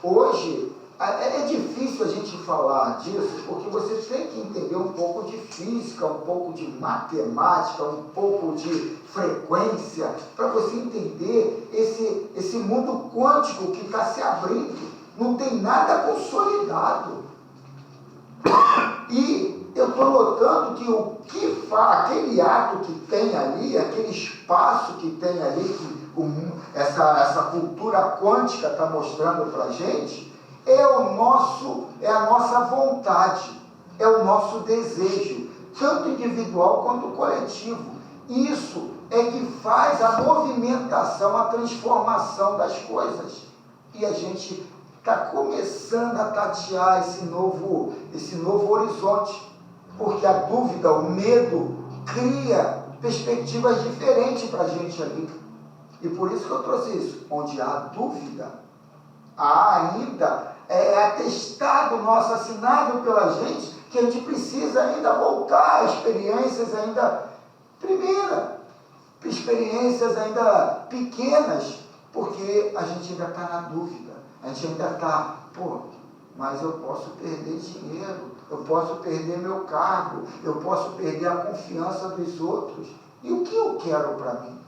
Hoje, é difícil a gente falar disso, porque você tem que entender um pouco de física, um pouco de matemática, um pouco de frequência, para você entender esse mundo quântico que está se abrindo. Não tem nada consolidado. E eu estou notando que aquele ato que tem ali, aquele espaço que tem ali, que essa cultura quântica está mostrando para a gente, é a nossa vontade, é o nosso desejo, tanto individual quanto coletivo. Isso é que faz a movimentação, a transformação das coisas. E a gente está começando a tatear esse novo horizonte, porque a dúvida, o medo, cria perspectivas diferentes para a gente ali. E por isso que eu trouxe isso. Onde há dúvida, há ainda atestado nosso assinado pela gente, que a gente precisa ainda voltar a experiências experiências ainda pequenas, porque a gente ainda está na dúvida. A gente ainda está, mas eu posso perder dinheiro, eu posso perder meu cargo, eu posso perder a confiança dos outros. E o que eu quero para mim?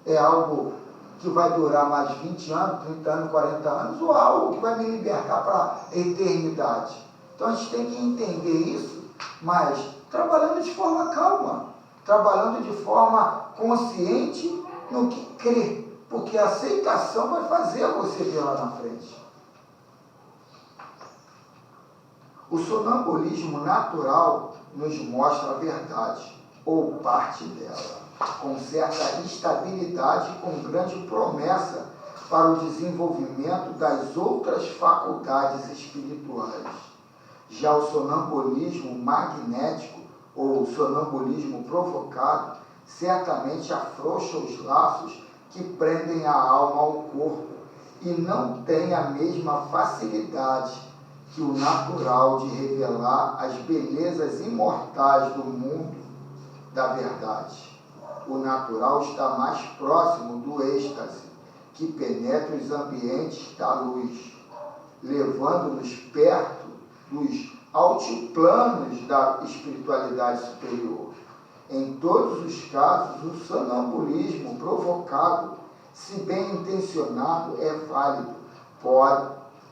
É algo que vai durar mais 20 anos, 30 anos, 40 anos, ou algo que vai me libertar para a eternidade? Então a gente tem que entender isso, mas trabalhando de forma calma, trabalhando de forma consciente no que crê, porque a aceitação vai fazer você ver lá na frente. O sonambulismo natural nos mostra a verdade, ou parte dela, com certa estabilidade e com grande promessa para o desenvolvimento das outras faculdades espirituais. Já o sonambulismo magnético, ou sonambulismo provocado, certamente afrouxa os laços que prendem a alma ao corpo e não tem a mesma facilidade que o natural de revelar as belezas imortais do mundo da verdade. O natural está mais próximo do êxtase, que penetra os ambientes da luz, levando-nos perto dos altiplanos da espiritualidade superior. Em todos os casos, o sonambulismo provocado, se bem intencionado, é válido,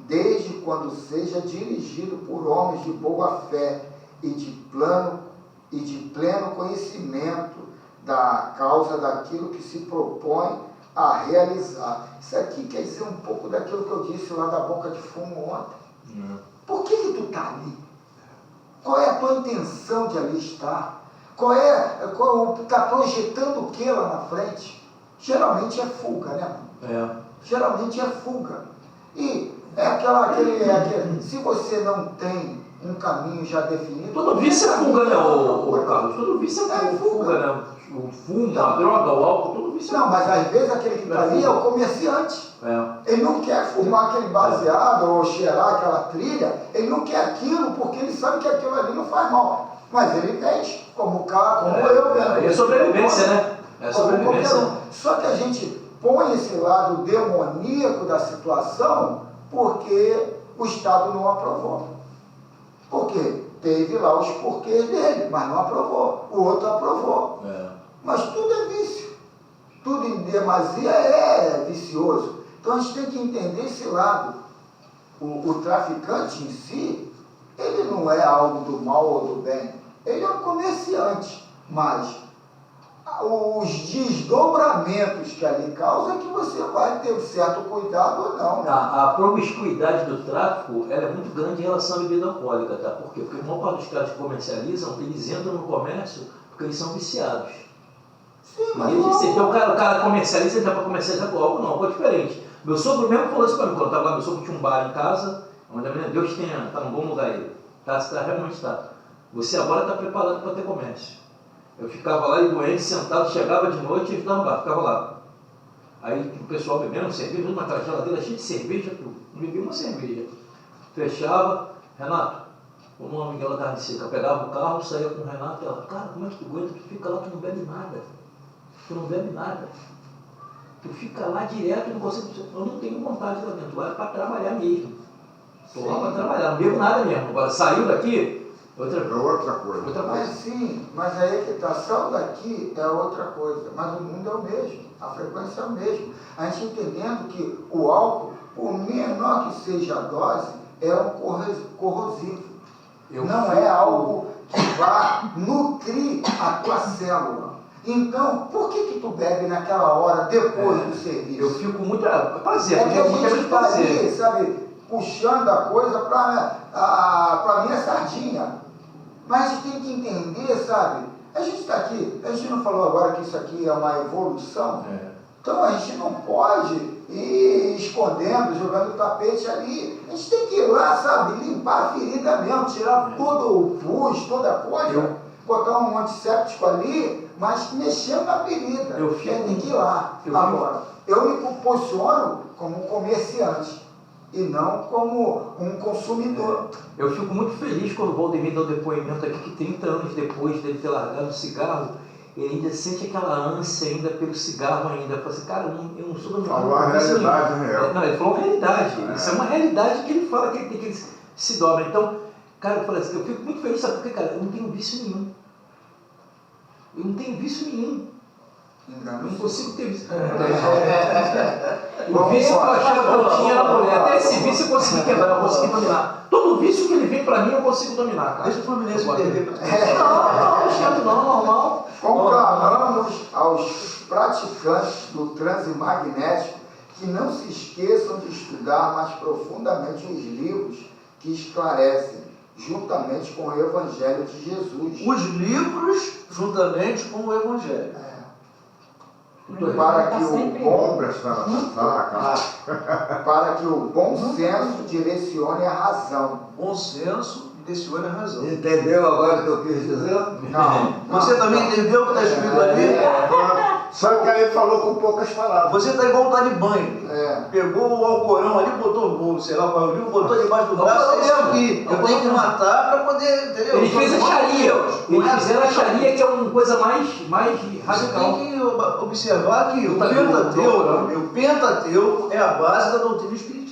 desde quando seja dirigido por homens de boa fé e de pleno conhecimento da causa daquilo que se propõe a realizar. Isso aqui quer dizer um pouco daquilo que eu disse lá da boca de fumo ontem. Por que tu está ali? Qual é a tua intenção de ali estar? Está projetando o que lá na frente? Geralmente é fuga, né? Geralmente é fuga. E se você não tem um caminho já definido... Todo vício é fuga, né, o Carlos? Todo vício é fuga, né? O fumo, a droga, o álcool, tudo vício é fuga. Não, mas às vezes aquele que está ali é o comerciante. Ele não quer fumar aquele baseado ou cheirar aquela trilha, ele não quer aquilo porque ele sabe que aquilo ali não faz mal. Mas ele vende, como o cara, como eu mesmo. É sobrevivência, né? É sobrevivência. Só que a gente põe esse lado demoníaco da situação porque o Estado não aprovou. Porque teve lá os porquês dele, mas não aprovou. O outro aprovou. Mas tudo é vício. Tudo em demasia é vicioso. Então a gente tem que entender esse lado. O traficante em si, ele não é algo do mal ou do bem. Ele é um comerciante. Mas os desdobramentos que ali causam é que você vai ter um certo cuidado ou não. Né? A promiscuidade do tráfico ela é muito grande em relação à bebida alcoólica, tá? Por quê? Porque a maior parte dos caras que comercializam, eles entram no comércio porque eles são viciados. Sim, mas então o cara comercializa, ele dá para comercializar com álcool, não, algo diferente. Meu sogro mesmo falou isso para mim, quando eu estava lá, meu sogro tinha um bar em casa, onde Deus está num bom lugar ele. Realmente está. Você agora está preparado para ter comércio. Eu ficava lá e doente, sentado, chegava de noite e ajudava no bar, ficava lá. Aí o pessoal bebendo cerveja, uma geladeira cheia de cerveja, tudo. Não bebia uma cerveja. Fechava, Renato, uma amiga ela estava de seca, pegava o carro, saía com o Renato, ela, cara, como é que tu aguenta? Tu fica lá, tu não bebe nada. Tu não bebe nada. Tu fica lá direto, não consegue. Eu não tenho vontade lá dentro, vai para trabalhar mesmo. Estou lá para trabalhar, não bebo nada mesmo. Agora saiu daqui. Outra coisa. Mas sim, mas aí que está, saiu daqui é outra coisa, mas o mundo é o mesmo, a frequência é a mesma. A gente entendendo que o álcool, por menor que seja a dose, é um corrosivo. Não é algo que vá nutrir a tua célula. Então, por que tu bebe naquela hora depois do serviço? Eu fico muito prazer, porque a gente está ali, sabe, puxando a coisa para minha sardinha. Mas a gente tem que entender, sabe? A gente está aqui, a gente não falou agora que isso aqui é uma evolução. Então a gente não pode ir escondendo, jogando o tapete ali. A gente tem que ir lá, sabe, limpar a ferida mesmo, tirar todo o pus, toda a coisa, botar um antisséptico ali, mas mexendo na ferida. Tem que ir lá. Agora, eu me posiciono como um comerciante e não como um consumidor. Eu fico muito feliz quando o Valdemir dá o depoimento aqui que 30 anos depois dele ter largado o cigarro, ele ainda sente aquela ânsia ainda pelo cigarro ainda. Eu falei assim, cara, eu não sou dominado. Falou a realidade real. Não, ele falou a realidade. Isso é uma realidade que ele fala que ele se dobra. Então, cara, eu falei assim, eu fico muito feliz, sabe por quê, cara? Eu não tenho vício nenhum. Eu não tenho vício nenhum. Eu não consigo ter vício. O vício que eu achava que eu tinha era mulher. Até esse vício eu consegui quebrar, eu consegui dominar. Todo vício que ele vem pra mim eu consigo dominar, cara. Deixa o Fluminense perder. Não, normal. Conclamamos aos praticantes do transe magnético que não se esqueçam de estudar mais profundamente os livros que esclarecem, juntamente com o Evangelho de Jesus. Os livros, juntamente com o Evangelho. Para que para que o bom senso direcione a razão. Bom senso Tecione a razão. Entendeu agora o que eu quis dizer? Não. Você também entendeu o que está escrito ali? Só que aí falou com poucas palavras. Você está igual tá de banho. É. Pegou o Alcorão ali, botou, sei lá qual é o livro, botou debaixo do braço, é isso aqui. Eu tenho que matar para poder, entendeu? Ele fez a Sharia. Eles fizeram a Sharia, que é uma coisa mais Você radical. tem que observar que o Pentateuco é a base da doutrina espírita.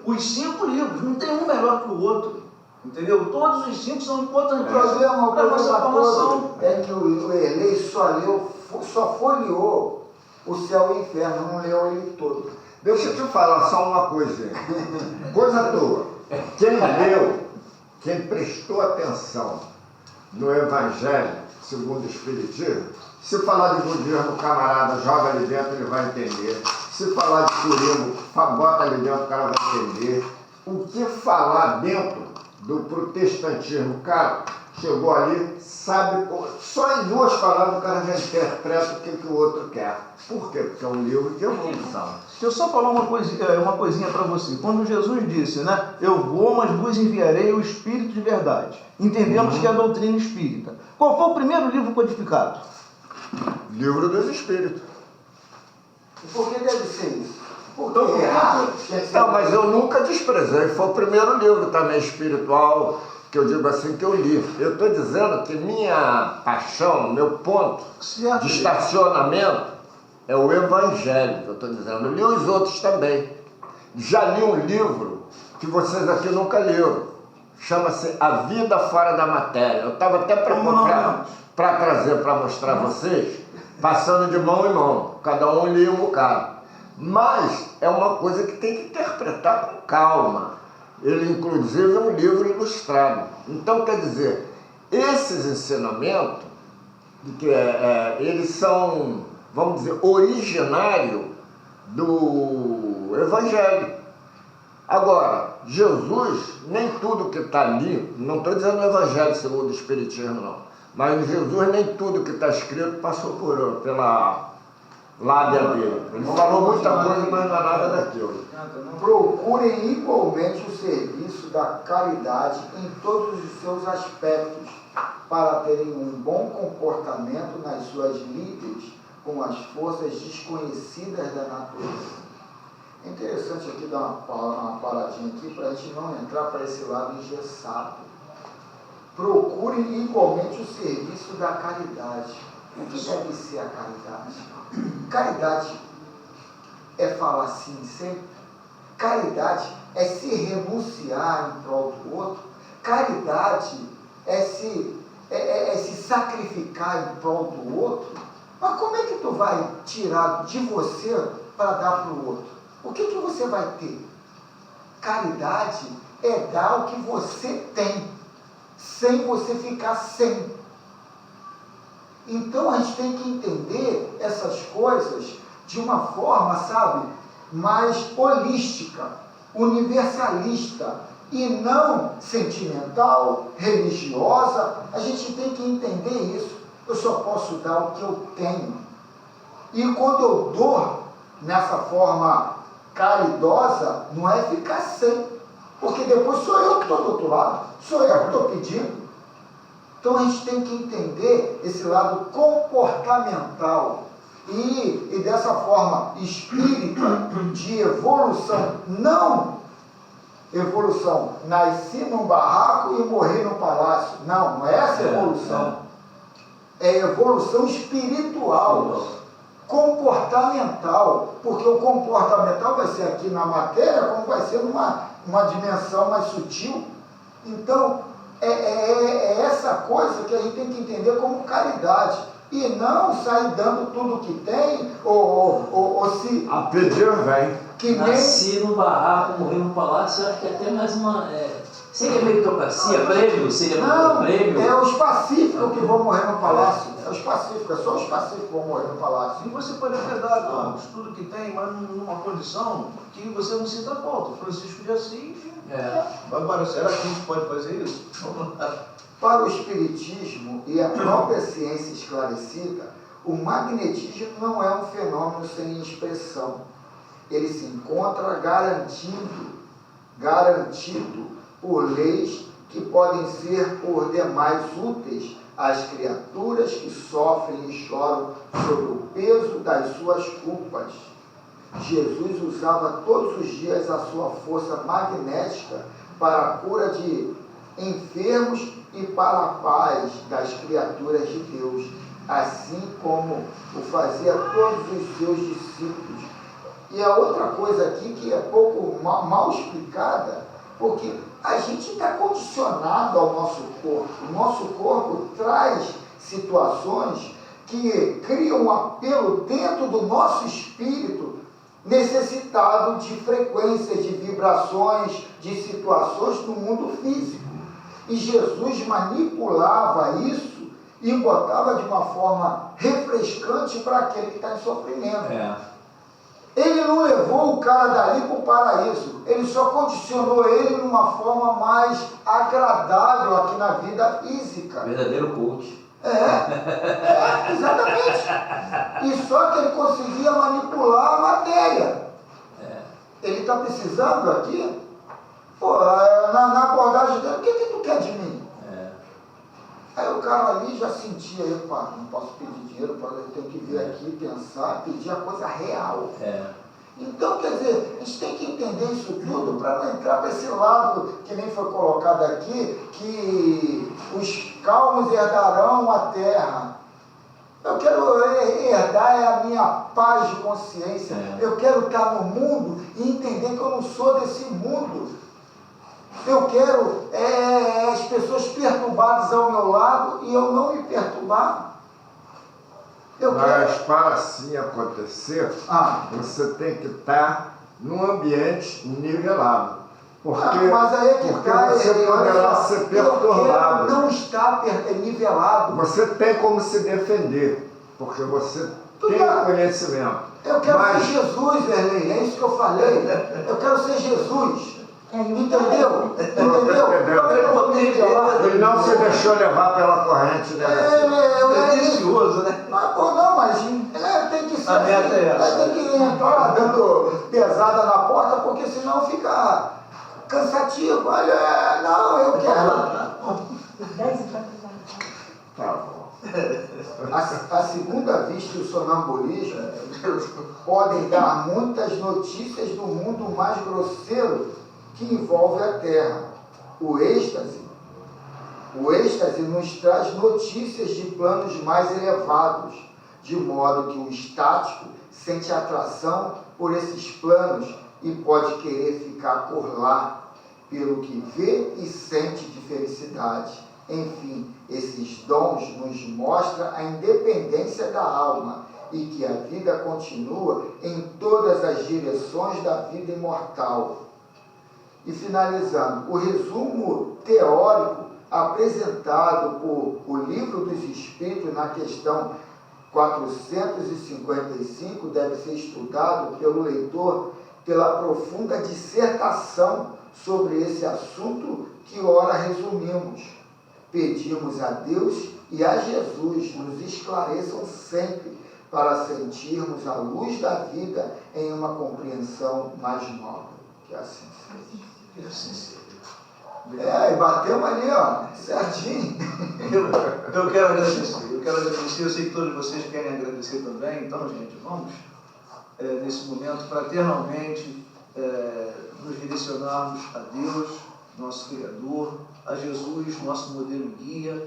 Os 5 livros, não tem um melhor que o outro. Entendeu? Todos os 5 são O importantes problema, para a nossa formação. todo é que o Elei só folheou o céu e o inferno, não leu ele todo. Deixa eu te falar só uma coisa. Coisa tua. Quem leu, quem prestou atenção no Evangelho segundo o Espiritismo, se falar de budismo, o camarada joga ali dentro, ele vai entender. Se falar de turismo, bota ali dentro, o cara vai entender. O que falar dentro do protestantismo, cara, chegou ali, sabe, só em 2 palavras o cara já interpreta o que o outro quer. Por quê? Porque é um livro de evolução. Deixa eu só falar uma coisinha para você. Quando Jesus disse, né, eu vou, mas vos enviarei o Espírito de verdade. Entendemos que é a doutrina espírita. Qual foi o primeiro livro codificado? Livro dos Espíritos. E por que deve ser isso? Porque é errado. Não, mas eu nunca desprezei. Foi o primeiro livro também espiritual que eu digo assim que eu li. Eu estou dizendo que minha paixão, meu ponto Certo. de estacionamento é o Evangelho, que eu estou dizendo. Eu li os outros também. Já li um livro que vocês aqui nunca leram. Chama-se A Vida Fora da Matéria. Eu estava até para trazer, para mostrar a vocês, passando de mão em mão. Cada um lia um bocado. Mas é uma coisa que tem que interpretar com calma. Ele, inclusive, é um livro ilustrado. Então, quer dizer, esses ensinamentos, eles são, vamos dizer, originários do Evangelho. Agora, Jesus, nem tudo que está ali, não estou dizendo o Evangelho segundo o Espiritismo, não, mas Jesus, nem tudo que está escrito passou pela lábia dele. Ele falou muita coisa, mas não é nada daquilo. Procurem igualmente o serviço da caridade em todos os seus aspectos, para terem um bom comportamento nas suas lides com as forças desconhecidas da natureza. É interessante aqui dar uma paradinha aqui para a gente não entrar para esse lado engessado. Procurem igualmente o serviço da caridade. O que deve ser a caridade? Caridade é falar sim sempre. Caridade é se renunciar em prol do outro. Caridade é se sacrificar em prol do outro. Mas como é que tu vai tirar de você para dar para o outro? O que você vai ter? Caridade é dar o que você tem, sem você ficar sem. Então a gente tem que entender essas coisas de uma forma, sabe, mais holística, universalista e não sentimental, religiosa. A gente tem que entender isso. Eu só posso dar o que eu tenho. E quando eu dou nessa forma caridosa, não é ficar sem, porque depois sou eu que estou do outro lado, sou eu que estou pedindo. Então a gente tem que entender esse lado comportamental e dessa forma espírita de evolução, não evolução, nasci num barraco e morri no palácio. Não é essa evolução. É evolução espiritual, comportamental, porque o comportamental vai ser aqui na matéria, como vai ser numa dimensão mais sutil. Então, é essa coisa que a gente tem que entender como caridade, e não sair dando tudo que tem, ou se... A pedir vem. Que Nasci no barraco, morri no palácio, eu acho que é até mais uma... seria meritocracia, prêmio? Seria não, prêmio? é os pacíficos que vão morrer no palácio. É os pacíficos, é só os pacíficos que vão morrer no palácio. E você pode até dar tudo que tem, mas numa condição que você não sinta falta. Francisco de Assis. Agora, será que a gente pode fazer isso? Vamos lá. Para o Espiritismo e a própria ciência esclarecida, o magnetismo não é um fenômeno sem expressão. Ele se encontra garantido por leis que podem ser por demais úteis às criaturas que sofrem e choram sob o peso das suas culpas. Jesus usava todos os dias a sua força magnética para a cura de enfermos e para a paz das criaturas de Deus, assim como o fazia todos os seus discípulos. E a outra coisa aqui que é pouco mal explicada, porque a gente está condicionado ao nosso corpo. O nosso corpo traz situações que criam um apelo dentro do nosso espírito, necessitado de frequências, de vibrações, de situações no mundo físico. E Jesus manipulava isso e botava de uma forma refrescante para aquele que está em sofrimento. Ele não levou o cara dali para o paraíso, ele só condicionou ele numa forma mais agradável aqui na vida física. Verdadeiro coach. Exatamente. E só que ele conseguia manipular a matéria. Ele está precisando aqui, pô, na abordagem dele, o que tu quer de mim? Aí o cara ali já sentia, epa, não posso pedir dinheiro, eu tenho que vir aqui, pensar, pedir a coisa real. Então, quer dizer, a gente tem que entender isso tudo para não entrar para esse lado que nem foi colocado aqui, que os calmos herdarão a terra. Eu quero herdar a minha paz de consciência. Eu quero estar no mundo e entender que eu não sou desse mundo. Eu quero as pessoas perturbadas ao meu lado e eu não me perturbar. Mas para assim acontecer, você tem que estar num ambiente nivelado. Porque, mas aí é que porque você poderá ser perturbado. Não está nivelado. Você tem como se defender, porque você tem conhecimento. Eu quero ser Jesus, Verlei, é isso que eu falei. Eu quero ser Jesus. Entendeu? Ele não se deixou levar pela corrente dela. É delicioso, né? Mas tem que ser assim, tem que entrar dando pesada na porta, porque senão fica cansativo. Olha, não, eu quero. Tá bom. A segunda vista e o sonambulismo podem dar muitas notícias do mundo mais grosseiro que envolve a Terra. O êxtase nos traz notícias de planos mais elevados, de modo que o estático sente atração por esses planos e pode querer ficar por lá, pelo que vê e sente de felicidade. Enfim, esses dons nos mostram a independência da alma e que a vida continua em todas as direções da vida imortal. E finalizando, o resumo teórico apresentado por o Livro dos Espíritos na questão 455 deve ser estudado pelo leitor pela profunda dissertação sobre esse assunto que ora resumimos. Pedimos a Deus e a Jesus nos esclareçam sempre para sentirmos a luz da vida em uma compreensão mais nova. Que assim seja. E batemos ali, certinho. Eu quero agradecer, eu sei que todos vocês querem agradecer também, então, gente, vamos, nesse momento, fraternalmente, nos direcionarmos a Deus, nosso Criador, a Jesus, nosso modelo guia,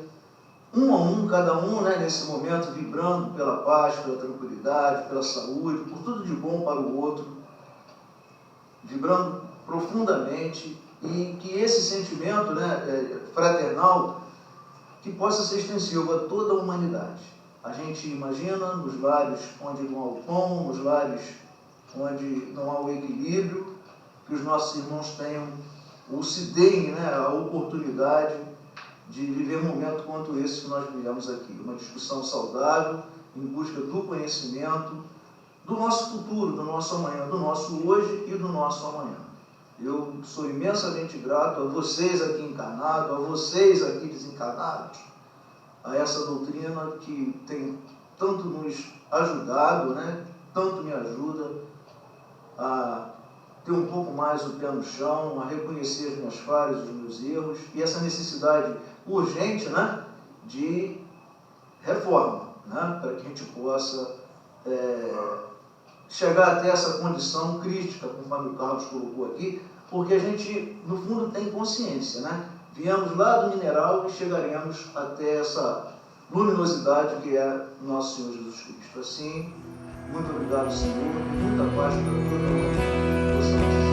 um a um, cada um, nesse momento, vibrando pela paz, pela tranquilidade, pela saúde, por tudo de bom para o outro, vibrando profundamente, e que esse sentimento fraternal que possa ser extensivo a toda a humanidade. A gente imagina nos lares onde não há o pão, nos lares onde não há o equilíbrio, que os nossos irmãos tenham ou se deem a oportunidade de viver um momento quanto esse que nós vivemos aqui. Uma discussão saudável, em busca do conhecimento, do nosso futuro, do nosso amanhã, do nosso hoje e do nosso amanhã. Eu sou imensamente grato a vocês aqui encarnados, a vocês aqui desencarnados, a essa doutrina que tem tanto nos ajudado, tanto me ajuda a ter um pouco mais o pé no chão, a reconhecer as minhas falhas, os meus erros, e essa necessidade urgente, né, de reforma, né, para que a gente possa chegar até essa condição crítica, conforme o Carlos colocou aqui, porque a gente, no fundo, tem consciência, né? Viemos lá do mineral e chegaremos até essa luminosidade que é nosso Senhor Jesus Cristo. Assim, muito obrigado, Senhor, muita paz para todo mundo. Possamos dizer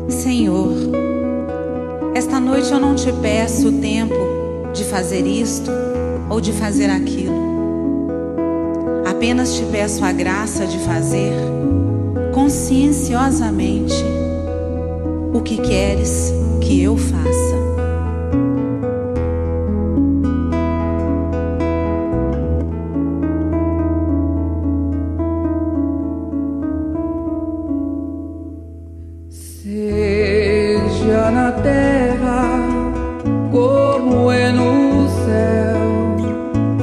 Senhor, esta noite eu não te peço o tempo de fazer isto ou de fazer aquilo. Apenas te peço a graça de fazer conscienciosamente o que queres que eu faça. Seja na terra como é no céu,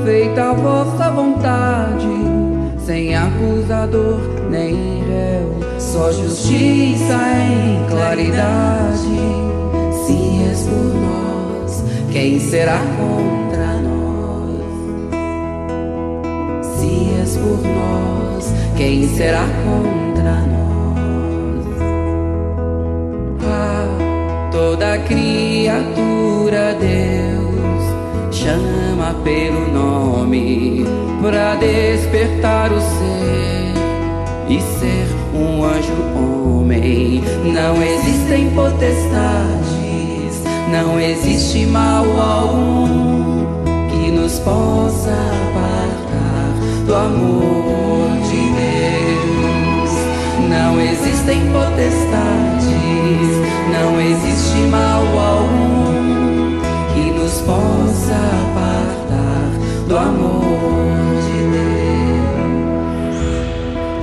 feita a vossa vontade, sem acusador nem réu, só justiça em claridade. Se és por nós, quem será contra nós? Se és por nós, quem será contra nós? Toda criatura Deus chama pelo nome pra despertar o ser e ser um anjo homem. Não existem potestades, não existe mal algum que nos possa apartar do amor de Deus. Não existem potestades, não existe mal algum que nos possa apartar do amor de Deus.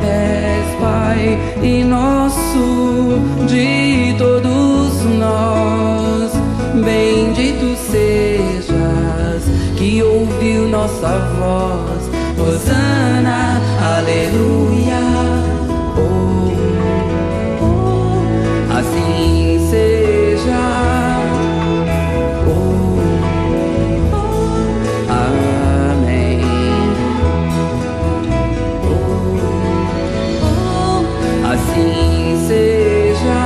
És Pai e nosso de todos nós, bendito sejas que ouviu nossa voz. Hosana, aleluia. Assim seja. Amém. Assim seja.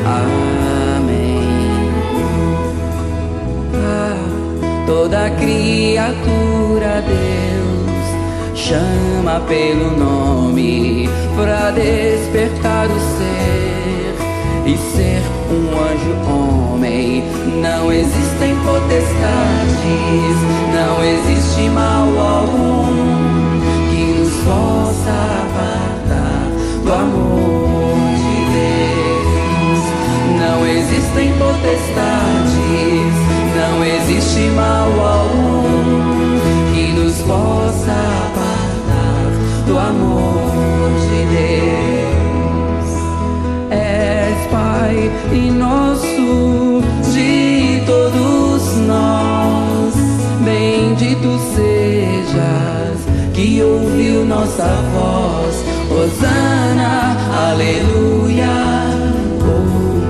Amém. Toda criatura Deus chama pelo nome pra despertar o ser e ser um anjo homem. Não existem potestades, não existe mal algum que nos possa apartar do amor de Deus. Não existem potestades, não existe mal algum que nos possa apartar do amor de Deus. És Pai e nosso de todos nós, bendito sejas que ouviu nossa nossa voz. Hosana, aleluia. Oh,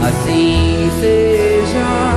assim seja.